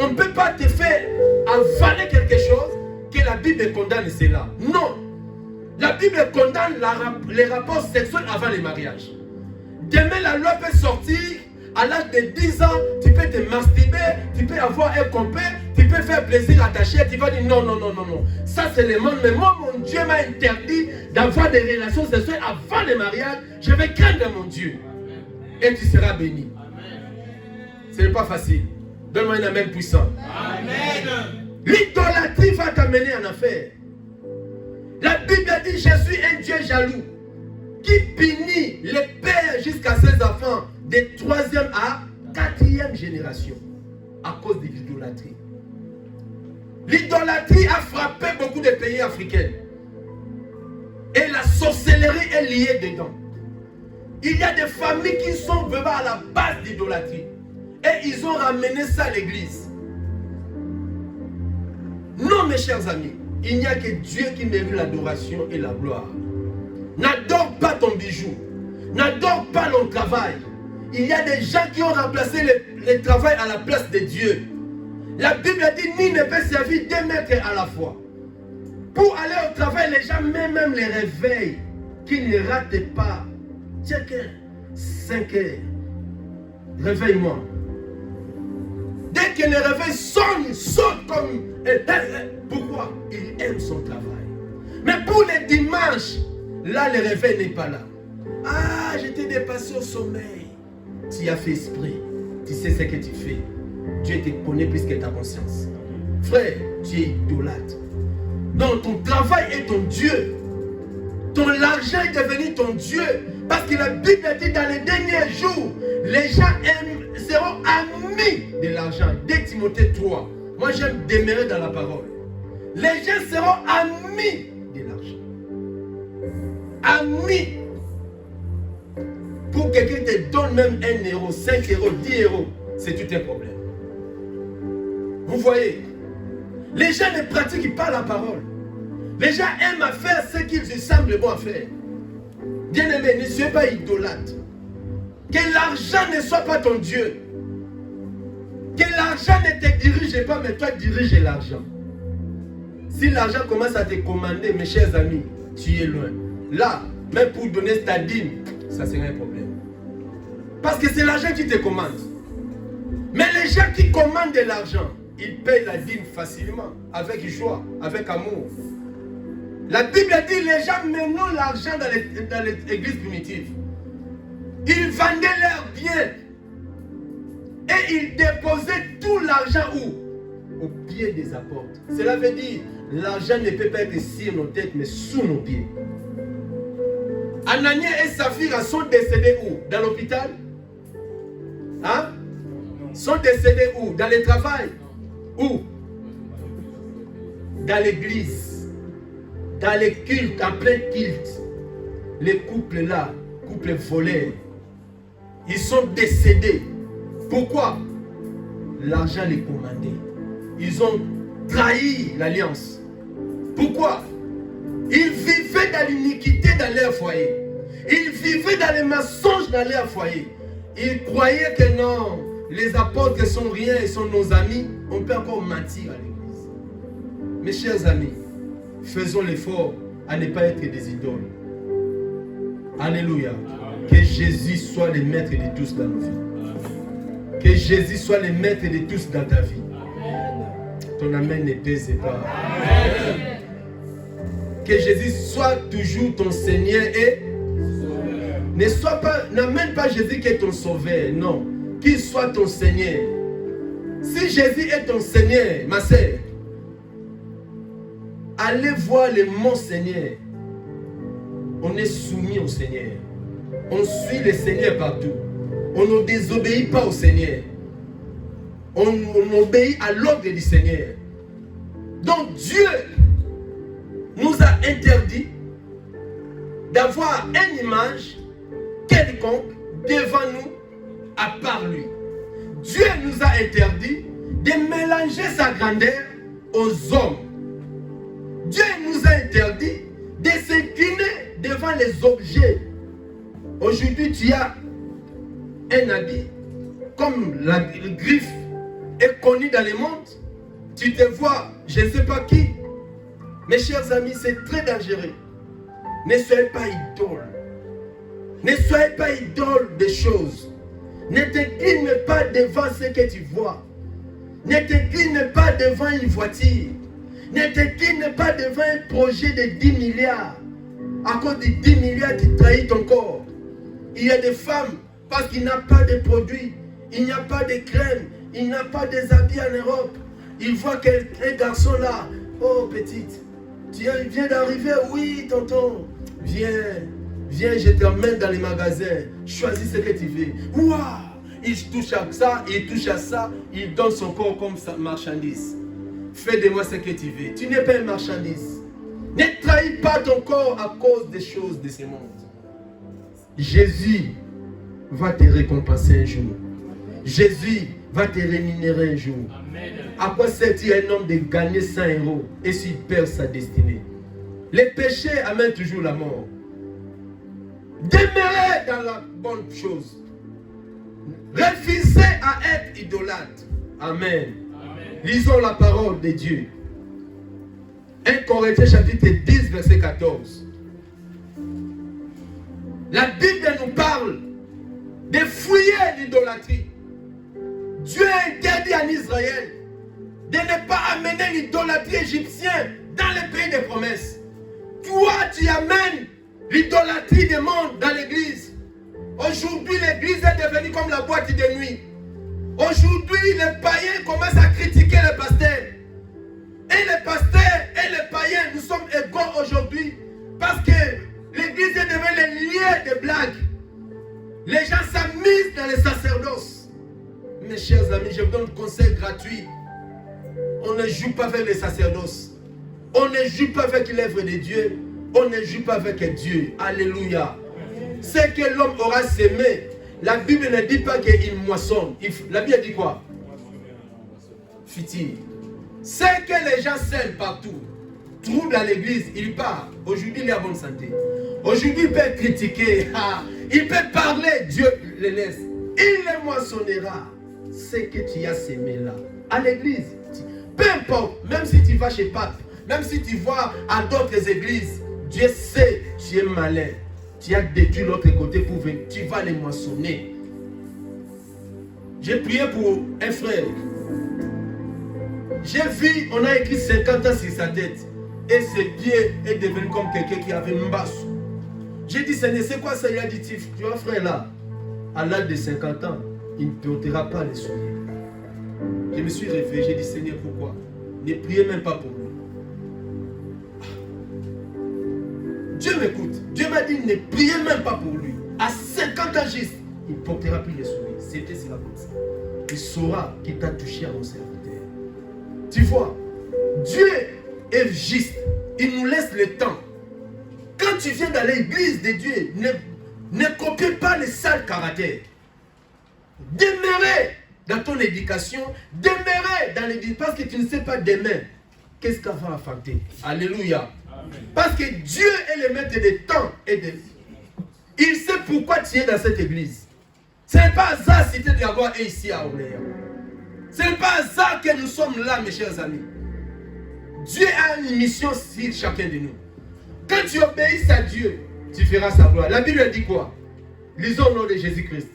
On ne peut pas te faire avaler quelque chose que la Bible condamne cela. Non. La Bible condamne les rapports sexuels avant le mariage. Demain, la loi peut sortir. À l'âge de 10 ans, tu peux te masturber, tu peux avoir un compère, tu peux faire plaisir à ta chair. Tu vas dire non, non, non, non, non. Ça, c'est le monde. Mais moi, mon Dieu m'a interdit d'avoir des relations sexuelles avant le mariage. Je vais craindre mon Dieu. Et tu seras béni. Ce n'est pas facile. Donne-moi un amen puissant. Amen. L'idolâtrie va t'amener en affaire. La Bible dit, je suis un Dieu jaloux qui punit les pères jusqu'à ses enfants de 3e à 4e génération à cause de l'idolâtrie. L'idolâtrie a frappé beaucoup de pays africains. Et la sorcellerie est liée dedans. Il y a des familles qui sont vraiment à la base d'idolâtrie. Et ils ont ramené ça à l'église. Non, mes chers amis, il n'y a que Dieu qui mérite l'adoration et la gloire. N'adore pas ton bijou. N'adore pas ton travail. Il y a des gens qui ont remplacé le travail à la place de Dieu. La Bible dit, ni ne peut servir deux maîtres à la fois. Pour aller au travail, les gens même les réveillent, qu'ils ne ratent pas. Tiens, 5 heures. Réveille-moi. Dès que le réveil sonne, saute comme... Pourquoi? Il aime son travail. Mais pour les dimanches, là, le réveil n'est pas là. Ah, j'étais dépassé au sommeil. Tu as fait esprit. Tu sais ce que tu fais. Dieu te connaît plus que ta conscience. Frère, tu es idolâtre. Donc ton travail est ton Dieu. Ton argent est devenu ton Dieu. Parce que la Bible dit dans les derniers jours, les gens seront amis de l'argent. 2 Timothée 3. Moi j'aime demeurer dans la parole. Les gens seront amis de l'argent. Amis. Pour quelqu'un te donne même 1 euro, 5 euros, 10 euros, c'est tout un problème. Vous voyez, les gens ne pratiquent pas la parole. Les gens aiment à faire ce qu'ils semblent bon à faire. Bien-aimé, ne soyez pas idolâtre. Que l'argent ne soit pas ton Dieu. Que l'argent ne te dirige pas, mais toi dirige l'argent. Si l'argent commence à te commander, mes chers amis, tu es loin. Là, même pour donner ta dîme, ça serait un problème. Parce que c'est l'argent qui te commande. Mais les gens qui commandent de l'argent, ils payent la dîme facilement, avec joie, avec amour. La Bible dit les gens menant l'argent dans les églises primitives. Ils vendaient leurs biens. Et ils déposaient tout l'argent où? Au pied des apôtres. Cela veut dire, l'argent ne peut pas être sur nos têtes, mais sous nos pieds. Anania et Saphira sont décédés où? Dans l'hôpital? Hein? Sont décédés où? Dans le travail? Où? Dans l'église. Dans les cultes, en plein culte. Les couples là, couples volés, ils sont décédés. Pourquoi? L'argent les commandait. Ils ont trahi l'alliance. Pourquoi? Ils vivaient dans l'iniquité dans leur foyer. Ils vivaient dans les mensonges dans leur foyer. Ils croyaient que non, les apôtres sont rien, ils sont nos amis. On peut encore mentir à l'église. Mes chers amis, faisons l'effort à ne pas être des idoles. Alléluia. Amen. Que Jésus soit le maître de tous dans nos vies. Amen. Que Jésus soit le maître de tous dans ta vie. Amen. Ton amen ne pèse pas. Amen. Que Jésus soit toujours ton Seigneur et n'amène pas Jésus qui est ton sauveur. Non. Qu'il soit ton Seigneur. Si Jésus est ton Seigneur, ma sœur, allez voir le mont Seigneur. On est soumis au Seigneur. On suit le Seigneur partout. On ne désobéit pas au Seigneur. On obéit à l'ordre du Seigneur. Donc Dieu nous a interdit d'avoir une image quelconque devant nous à part lui. Dieu nous a interdit de mélanger sa grandeur aux hommes. Dieu nous a interdit de s'incliner devant les objets. Aujourd'hui, tu as un habit, comme la griffe est connue dans le monde. Tu te vois, je ne sais pas qui. Mes chers amis, c'est très dangereux. Ne soyez pas idole. Ne soyez pas idole des choses. Ne t'incline pas devant ce que tu vois. Ne t'incline pas devant une voiture. Ne t'incline pas devant un projet de 10 milliards. À cause de 10 milliards, tu trahis ton corps. Il y a des femmes, parce qu'il n'y a pas de produits, il n'y a pas de crème, il n'y a pas des habits en Europe. Ils voient qu'un garçon là, oh petite, tu viens d'arriver, oui tonton, viens, je t'emmène dans les magasins, choisis ce que tu veux. Waouh, il touche à ça, il touche à ça, il donne son corps comme sa marchandise. fais de moi ce que tu veux. Tu n'es pas une marchandise. Ne trahis pas ton corps à cause des choses de ce monde. Jésus va te récompenser un jour. Jésus va te rémunérer un jour. Amen. À quoi sert-il un homme de gagner 100 € et s'il perd sa destinée? Les péchés amènent toujours la mort. Demeurez dans la bonne chose. Refusez à être idolâtre. Amen. Amen. Lisons la parole de Dieu. 1 Corinthiens chapitre 10 verset 14. La Bible nous parle de fouiller l'idolâtrie. Dieu a interdit en Israël de ne pas amener l'idolâtrie égyptienne dans les pays des promesses. Toi, tu amènes l'idolâtrie du monde dans l'église. Aujourd'hui, l'église est devenue comme la boîte de nuit. Aujourd'hui, les païens commencent à critiquer les pasteurs. Et les pasteurs et les païens, nous sommes égaux aujourd'hui parce que l'église est devenue le lieu de blagues. Les gens s'amusent dans les sacerdoces. Mes chers amis, je vous donne un conseil gratuit. On ne joue pas avec les sacerdoces. On ne joue pas avec l'œuvre de Dieu. On ne joue pas avec Dieu. Alléluia. Ce que l'homme aura sémé, la Bible ne dit pas qu'il moissonne. La Bible dit quoi? Fiti. Ce que les gens sèment partout, trouve dans l'église, il part. Aujourd'hui, il est en bonne santé. Aujourd'hui, il peut critiquer. Il peut parler. Dieu le laisse. Il le moissonnera. Ce que tu as sémé là. À l'église. Peu importe. Même si tu vas chez Pape. Même si tu vas à d'autres églises. Dieu sait que tu es malin. Tu as détruit l'autre côté pour venir. Tu vas les moissonner. J'ai prié pour un frère. J'ai vu, on a écrit 50 ans sur sa tête. Et ses pieds est devenu comme quelqu'un qui avait un basse. J'ai dit, Seigneur, c'est quoi ça? Il a dit, tu vois, frère là, à l'âge de 50 ans, il ne portera pas les souliers. Je me suis réveillé, j'ai dit, Seigneur, pourquoi? Ne priez même pas pour lui. Dieu m'écoute. Dieu m'a dit, ne priez même pas pour lui. À 50 ans juste, il ne portera plus les souliers. C'était cela comme ça. Il saura qu'il t'a touché à mon serviteur. Tu vois, Dieu est juste. Il nous laisse le temps. Quand tu viens dans l'église de Dieu, ne copie pas les sales caractères. Demeurez dans ton éducation. Demeurez dans l'église. Parce que tu ne sais pas demain qu'est-ce qu'elle va affronter. Alléluia. Amen. Parce que Dieu est le maître des temps et des vies. Il sait pourquoi tu es dans cette église. Ce n'est pas hasard si tu es d'avoir ici à Orléans. Ce n'est pas hasard que nous sommes là, mes chers amis. Dieu a une mission sur chacun de nous. Quand tu obéis à Dieu, tu feras sa gloire. La Bible dit quoi? Lisons au nom de Jésus-Christ.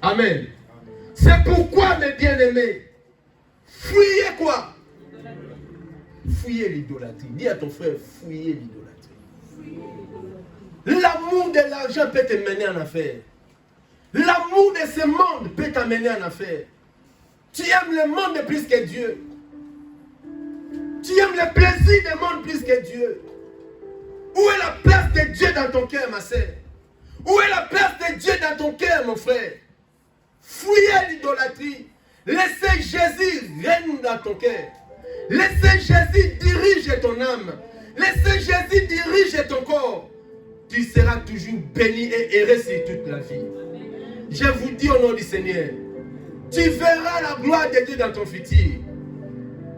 Amen. C'est pourquoi, mes bien-aimés, fuyez quoi? Fuyez l'idolâtrie. Dis à ton frère, fuyez l'idolâtrie. L'amour de l'argent peut te mener en affaire. L'amour de ce monde peut t'amener en affaire. Tu aimes le monde plus que Dieu. Tu aimes le plaisir du monde plus que Dieu. Où est la place de Dieu dans ton cœur, ma sœur? Où est la place de Dieu dans ton cœur, mon frère? Fuyez l'idolâtrie. Laissez Jésus règne dans ton cœur. Laissez Jésus diriger ton âme. Laissez Jésus diriger ton corps. Tu seras toujours béni et heureux sur toute la vie. Je vous dis au nom du Seigneur, tu verras la gloire de Dieu dans ton futur.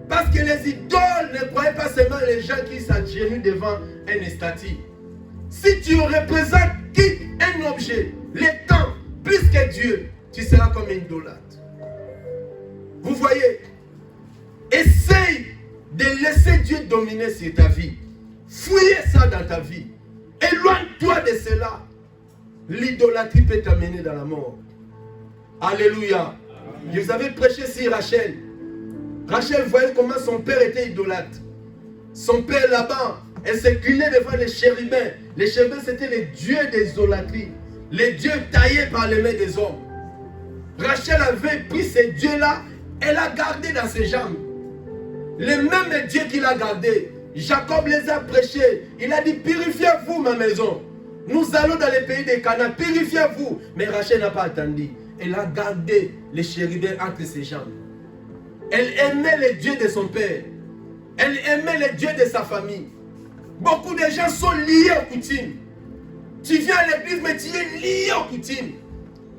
Parce que les idoles ne croyaient pas seulement les gens qui s'agenouillent devant un statue. Si tu représentes un objet, le temps, plus que Dieu, tu seras comme un idolâtre. Vous voyez, essaye de laisser Dieu dominer sur ta vie. Fouillez ça dans ta vie. Éloigne-toi de cela. L'idolâtrie peut t'amener dans la mort. Alléluia. Je vous avais prêché sur Rachel. Rachel voyait comment son père était idolâtre. Son père là-bas, elle s'inclinait devant les chérubins. Les chérubins, c'était les dieux des idolâtries. Les dieux taillés par les mains des hommes. Rachel avait pris ces dieux-là, elle a gardé dans ses jambes. Les mêmes dieux qu'il a gardés. Jacob les a prêchés. Il a dit, purifiez-vous ma maison. Nous allons dans les pays des Canaan, purifiez-vous. Mais Rachel n'a pas attendu. elle a gardé les chérubins entre ses jambes. Elle aimait les dieux de son père. Elle aimait les dieux de sa famille. Beaucoup de gens sont liés aux coutumes. Tu viens à l'église, mais tu es lié aux coutumes.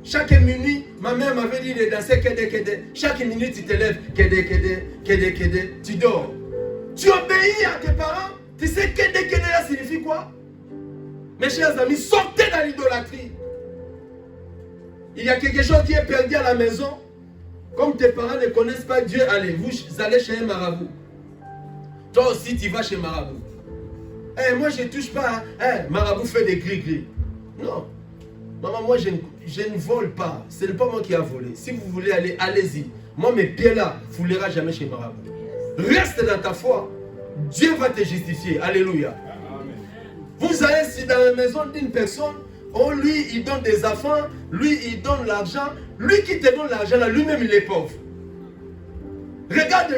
Chaque minuit, ma mère m'avait dit de danser kede. Chaque minute, tu te lèves, kede. Tu dors. Tu obéis à tes parents. Tu sais kede là signifie quoi? Mes chers amis, sortez dans l'idolâtrie. Il y a quelque chose qui est perdu à la maison. Comme tes parents ne connaissent pas Dieu, allez, vous allez chez un marabout. Toi aussi, tu vas chez marabout. Moi, je ne touche pas. Marabout fait des gris-gris. Non. Maman, moi, je ne vole pas. Ce n'est pas moi qui a volé. Si vous voulez aller, allez-y. Moi, mes pieds là, ne foulera jamais chez marabout. Reste dans ta foi. Dieu va te justifier. Alléluia. Amen. Vous allez dans la maison d'une personne, lui, il donne des enfants, lui, il donne l'argent. Lui qui te donne l'argent, là, lui-même, il est pauvre. Regarde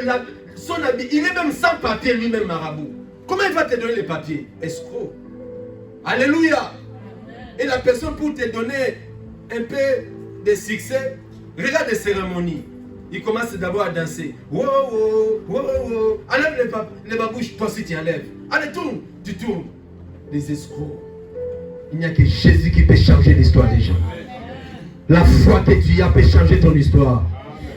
son habit. Il est même sans papier, lui-même, marabout. Comment il va te donner les papiers? Escroc. Alléluia. Et la personne, pour te donner un peu de succès, regarde les cérémonies. Il commence d'abord à danser. Wow. Enlève les babouches, toi aussi tu enlèves. Allez, tourne. Tu tournes. Les escrocs. Il n'y a que Jésus qui peut changer l'histoire des gens. La foi que tu as peut changer ton histoire.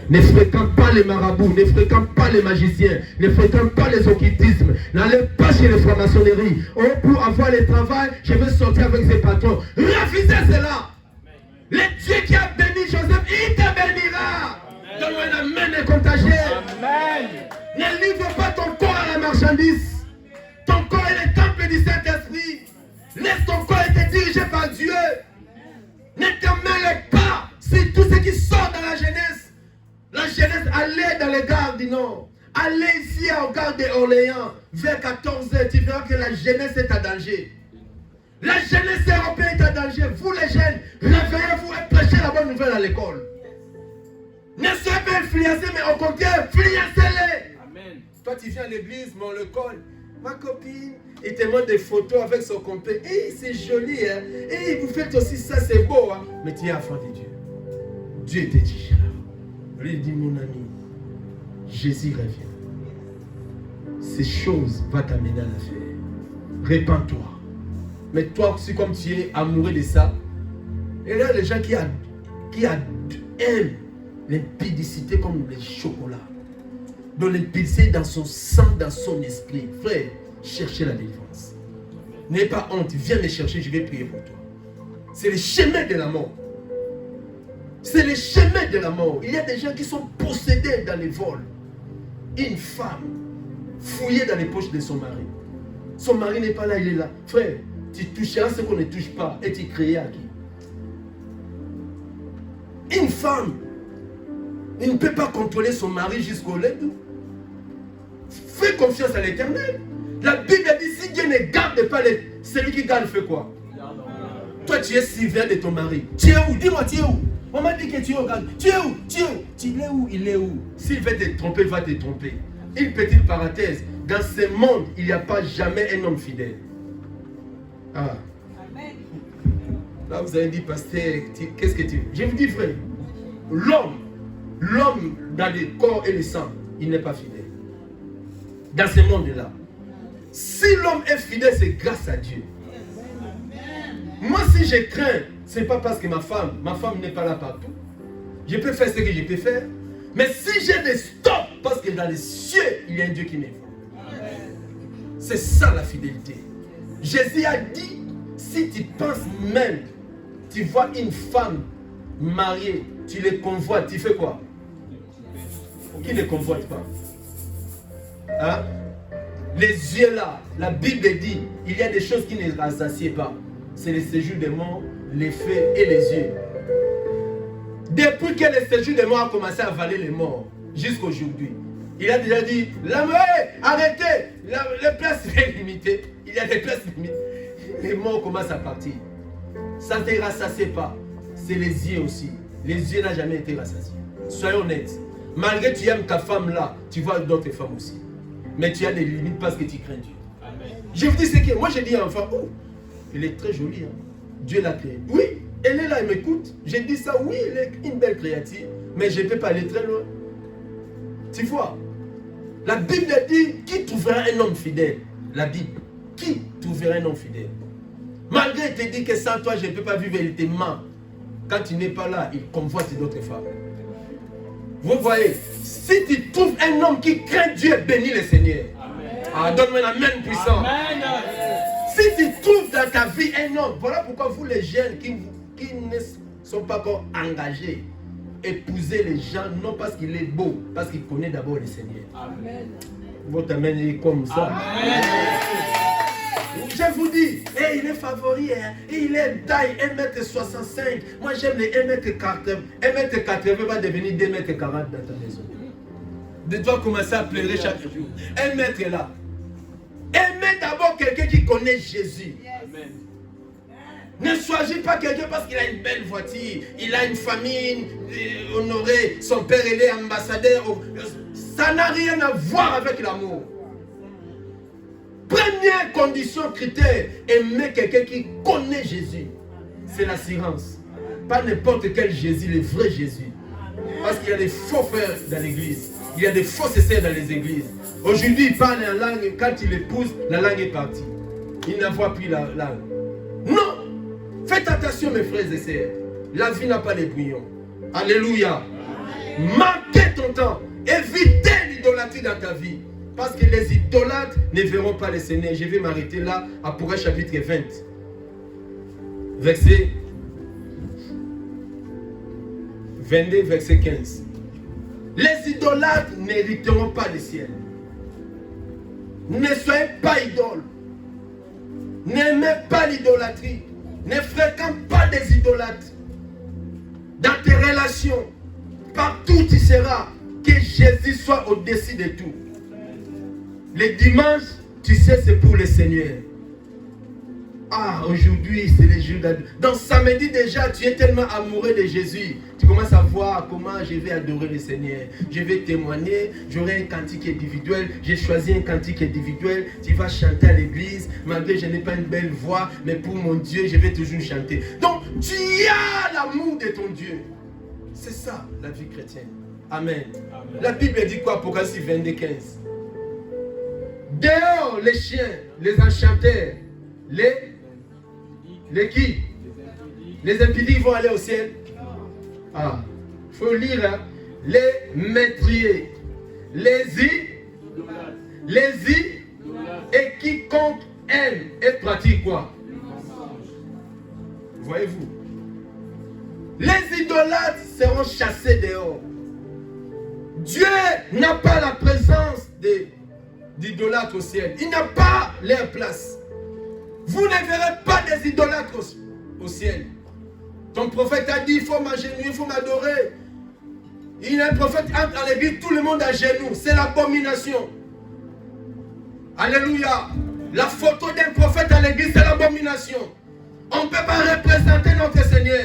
Ne fréquente pas les marabouts, ne fréquente pas les magiciens, ne fréquente pas les occultismes, n'allez pas chez les francs-maçonneries. Pour avoir le travail, je veux sortir avec ses patrons. Refusez cela. Le Dieu qui a béni Joseph, il te bénira. Donne-moi un amen contagieux. Amen. Ne livre pas ton corps à la marchandise. Ton corps est le temple du Saint-Esprit. Laisse ton corps être dirigé par Dieu. Ne te mêle pas sur tout ce qui sort dans la jeunesse. La jeunesse, allez dans les gares du Nord. Allez ici au gare d'Orléans. Vers 14h, tu verras que la jeunesse est en danger. La jeunesse européenne est en danger. Vous les jeunes, réveillez-vous et prêchez la bonne nouvelle à l'école. Ne soyez pas influencés, mais au contraire, influencez-les. Amen. Toi, tu viens à l'église, mais on le colle. Ma copine, il te montre des photos avec son compère. C'est joli, hein. Vous faites aussi ça, c'est beau, hein. Mais tu es enfant de Dieu. Dieu te dit. Lui dit, mon ami, Jésus revient. Ces choses vont t'amener à la faire. Répands-toi. Mais toi aussi, comme tu es amoureux de ça, et là, les gens qui aiment l'impudicité comme les chocolats, dont l'impudicité dans son sang, dans son esprit, frère, cherchez la délivrance. N'aie pas honte, viens me chercher, je vais prier pour toi. C'est le chemin de la mort. C'est le chemin de la mort. Il y a des gens qui sont possédés dans les vols. Une femme fouillée dans les poches de son mari. Son mari n'est pas là, il est là. Frère, tu toucheras ce qu'on ne touche pas et tu crées à qui? Une femme, il ne peut pas contrôler son mari jusqu'au legs. Fais confiance à l'Éternel. La Bible dit, si Dieu ne garde pas celui qui garde, fait quoi? Toi, tu es servant de ton mari. Tu es où? Dis-moi, tu es où? On m'a dit que tu es au garde. Tu es où? Tu es où? Il est où? S'il veut te tromper, il va te tromper. Une petite parenthèse. Dans ce monde, il n'y a pas jamais un homme fidèle. Ah. Là, vous avez dit, pasteur, qu'est-ce que tu... Je vous dis, frère, l'homme dans le corps et le sang, il n'est pas fidèle. Dans ce monde-là. Si l'homme est fidèle, c'est grâce à Dieu. Moi, si je crains, ce n'est pas parce que ma femme n'est pas là partout. Je peux faire ce que je peux faire. Mais si j'ai des stops, parce que dans les cieux, il y a un Dieu qui m'aime. C'est ça la fidélité. Jésus a dit, si tu penses même, tu vois une femme mariée, tu les convoites, tu fais quoi? Qui ne convoite pas? Hein? Les yeux là, la Bible dit, il y a des choses qui ne rassasient pas. C'est le séjour des morts, les faits et les yeux. Depuis que le séjour des morts a commencé à avaler les morts, jusqu'à aujourd'hui, il a déjà dit, arrêtez, les places sont limitées. Il y a des places limitées. Les morts commencent à partir. Ça ne te rassasie pas. C'est les yeux aussi. Les yeux n'ont jamais été rassasiés. Soyons honnêtes. Malgré que tu aimes ta femme là, tu vois d'autres femmes aussi. Mais tu as des limites parce que tu crains Dieu. Amen. Je vous dis ce que moi j'ai dit à un enfant, oh, il est très joli. Hein. Dieu l'a créé. Oui, Elle est là, elle m'écoute. J'ai dit ça, oui, elle est une belle créature, mais je ne peux pas aller très loin. Tu vois, la Bible dit, qui trouvera un homme fidèle? La Bible, qui trouvera un homme fidèle? Malgré te dit que sans toi, je ne peux pas vivre, il te ment. Quand tu n'es pas là, il convoite d'autres femmes. Vous voyez, si tu trouves un homme qui craint Dieu, bénis le Seigneur. Ah, donne-moi un amen puissant. Amen. Si tu trouves dans ta vie un homme, voilà pourquoi vous les jeunes qui ne sont pas encore engagés, épousez les gens, non parce qu'il est beau, parce qu'il connaît d'abord le Seigneur. Amen. Votre amen est comme ça. Amen. Je vous dis, il est favori, il est taille 1m65. Moi j'aime les 1m80. 1m80 va devenir 2m40 dans ta maison. Tu dois commencer à pleurer chaque jour. 1m est là. Aimez d'abord quelqu'un qui connaît Jésus. Amen. Ne choisis pas quelqu'un parce qu'il a une belle voiture, il a une famille honorée, son père il est ambassadeur. Ça n'a rien à voir avec l'amour. Première condition, critère, aimer quelqu'un qui connaît Jésus. C'est l'assurance. Pas n'importe quel Jésus, le vrai Jésus. Parce qu'il y a des faux frères dans l'église. Il y a des fausses sœurs dans les églises. Aujourd'hui, il parle en langue. Quand il épouse, la langue est partie. Il n'envoie plus la langue. Non! Faites attention, mes frères et sœurs. La vie n'a pas les bouillons. Alléluia. Marquez ton temps. Évitez l'idolâtrie dans ta vie. Parce que les idolâtres ne verront pas le Seigneur. Je vais m'arrêter là, à Apocalypse chapitre 20. Verset 22, verset 15. Les idolâtres n'hériteront pas le ciel. Ne soyez pas idoles. N'aimez pas l'idolâtrie. Ne fréquente pas des idolâtres. Dans tes relations, partout tu seras, que Jésus soit au-dessus de tout. Les dimanches, tu sais, c'est pour le Seigneur. Ah, aujourd'hui, c'est le jour d'adore. Donc samedi déjà, tu es tellement amoureux de Jésus. Tu commences à voir comment je vais adorer le Seigneur. Je vais témoigner, j'aurai un cantique individuel. J'ai choisi un cantique individuel. Tu vas chanter à l'église. Malgré que je n'ai pas une belle voix, mais pour mon Dieu, je vais toujours chanter. Donc, tu as l'amour de ton Dieu. C'est ça, la vie chrétienne. Amen. Amen. La Bible dit quoi? Apocalypse 22, 15. Dehors, les chiens, les enchanteurs, les qui? Les impudiques vont aller au ciel. Ah, il faut lire, hein? Les meurtriers, les et quiconque aime et pratique quoi? Voyez-vous? Les idolâtres seront chassés dehors. Dieu n'a pas la présence d'idolâtres au ciel. Il n'a pas leur place. Vous ne verrez pas des idolâtres au ciel. Ton prophète a dit, il faut m'agenouiller, il faut m'adorer. Il y a un prophèt entre à l'église, tout le monde à genoux. C'est l'abomination. Alléluia. La photo d'un prophète à l'église, c'est l'abomination. On ne peut pas représenter notre Seigneur.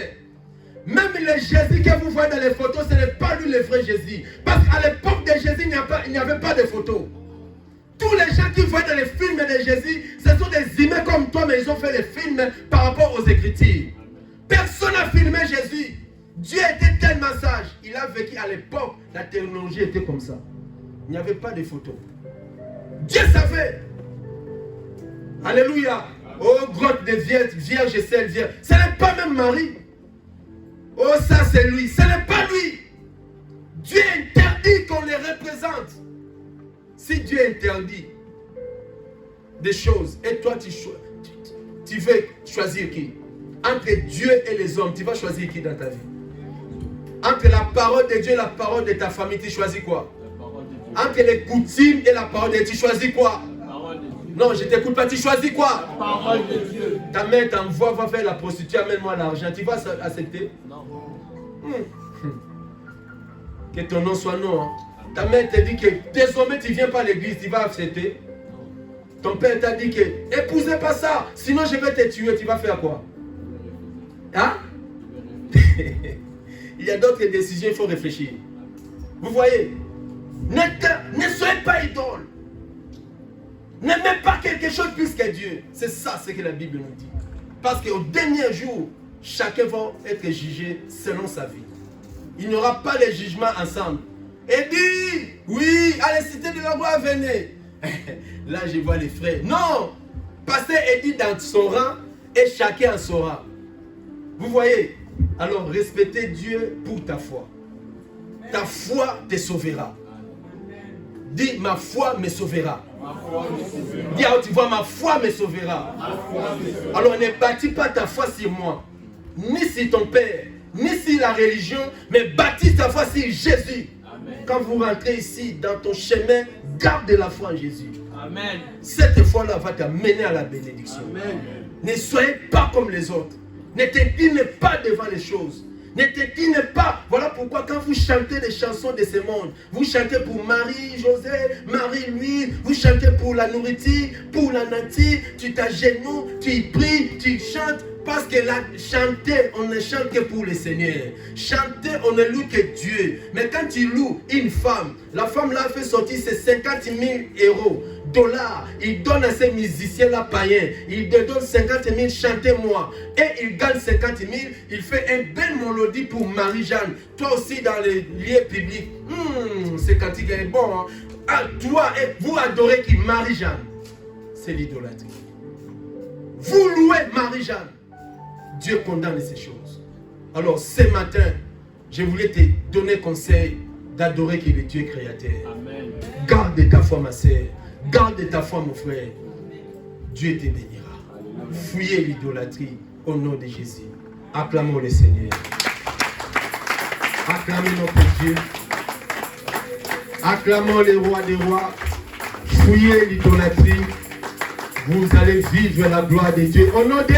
Même le Jésus que vous voyez dans les photos, ce n'est pas lui le vrai Jésus. Parce qu'à l'époque de Jésus, il n'y avait pas de photos. Tous les gens qui voient dans les films de Jésus, ce sont des humains comme toi, mais ils ont fait les films par rapport aux Écritures. Personne n'a filmé Jésus. Dieu était tellement sage. Il a vécu à l'époque, la technologie était comme ça. Il n'y avait pas de photos. Dieu savait. Alléluia. Oh, grotte de vierge et celle vierge. Ce n'est pas même Marie. Oh, ça c'est lui. Ce n'est pas lui. Dieu interdit qu'on les représente. Si Dieu interdit des choses, et toi tu veux choisir qui? Entre Dieu et les hommes, tu vas choisir qui dans ta vie? Entre la parole de Dieu et la parole de ta famille, tu choisis quoi? Entre les coutumes et la parole de Dieu, tu choisis quoi? Non, je ne t'écoute pas, tu choisis quoi? La parole de Dieu. Ta mère t'envoie, va faire la prostituée, amène-moi l'argent, tu vas accepter? Non. Que ton nom soit non. Hein. Ta mère t'a dit que désormais tu ne viens pas à l'église, tu vas accepter. Ton père t'a dit que épousez pas ça, sinon je vais te tuer, tu vas faire quoi? Hein? Il y a d'autres décisions, il faut réfléchir. Vous voyez? Ne soyez pas idole. N'aimez pas quelque chose plus que Dieu. C'est ça ce que la Bible nous dit. Parce qu'au dernier jour, chacun va être jugé selon sa vie. Il n'y aura pas de jugement ensemble. Et dit, oui, à la cité de la gloire, venez. Là, je vois les frères. Non, pasteur Eddie dans son rang et chacun en son rang. Vous voyez? Alors, respectez Dieu pour ta foi. Ta foi te sauvera. Dis, ma foi me sauvera. Dis, tu vois, ma foi me sauvera. Alors, ne bâtis pas ta foi sur moi, ni sur ton père, ni sur la religion, mais bâtis ta foi sur Jésus. Amen. Quand vous rentrez ici, dans ton chemin, garde la foi en Jésus. Amen. Cette foi-là va t'amener à la bénédiction. Amen. Ne soyez pas comme les autres. Ne t'incline pas devant les choses. Ne t'incline pas. Voilà pourquoi quand vous chantez les chansons de ce monde, vous chantez pour Marie-José, Marie-Louise, vous chantez pour la nourriture, pour la nature, tu t'agenouilles, tu y pries, tu chantes. Parce que là, chanter, on ne chante que pour le Seigneur. Chanter, on ne loue que Dieu. Mais quand tu loues une femme, la femme là fait sortir ses 50 000 $, il donne à ces musiciens-là païens, il te donne 50 000, chantez-moi. Et il gagne 50 000, il fait une belle mélodie pour Marie-Jeanne. Toi aussi dans les lieux publics, ce cantique est bon. Hein? Ah, toi, vous adorez qui Marie-Jeanne. C'est l'idolâtrie. Vous louez Marie-Jeanne. Dieu condamne ces choses. Alors ce matin, je voulais te donner conseil d'adorer qui est le Dieu créateur. Amen. Garde ta foi ma sœur. Garde ta foi mon frère. Dieu te bénira. Fuyez l'idolâtrie au nom de Jésus. Acclamons le Seigneur. Acclamons notre Dieu. Acclamons le roi des rois. Fuyez l'idolâtrie. Vous allez vivre la gloire de Dieu. Au nom de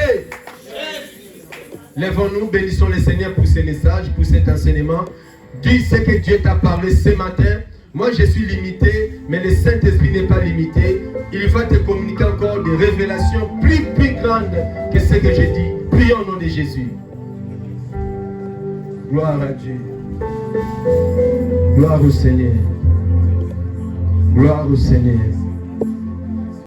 Lèvons-nous, bénissons le Seigneur pour ce message, pour cet enseignement. Dis ce que Dieu t'a parlé ce matin. Moi, je suis limité, mais le Saint-Esprit n'est pas limité. Il va te communiquer encore des révélations plus grandes que ce que j'ai dit. Prions au nom de Jésus. Gloire à Dieu. Gloire au Seigneur. Gloire au Seigneur.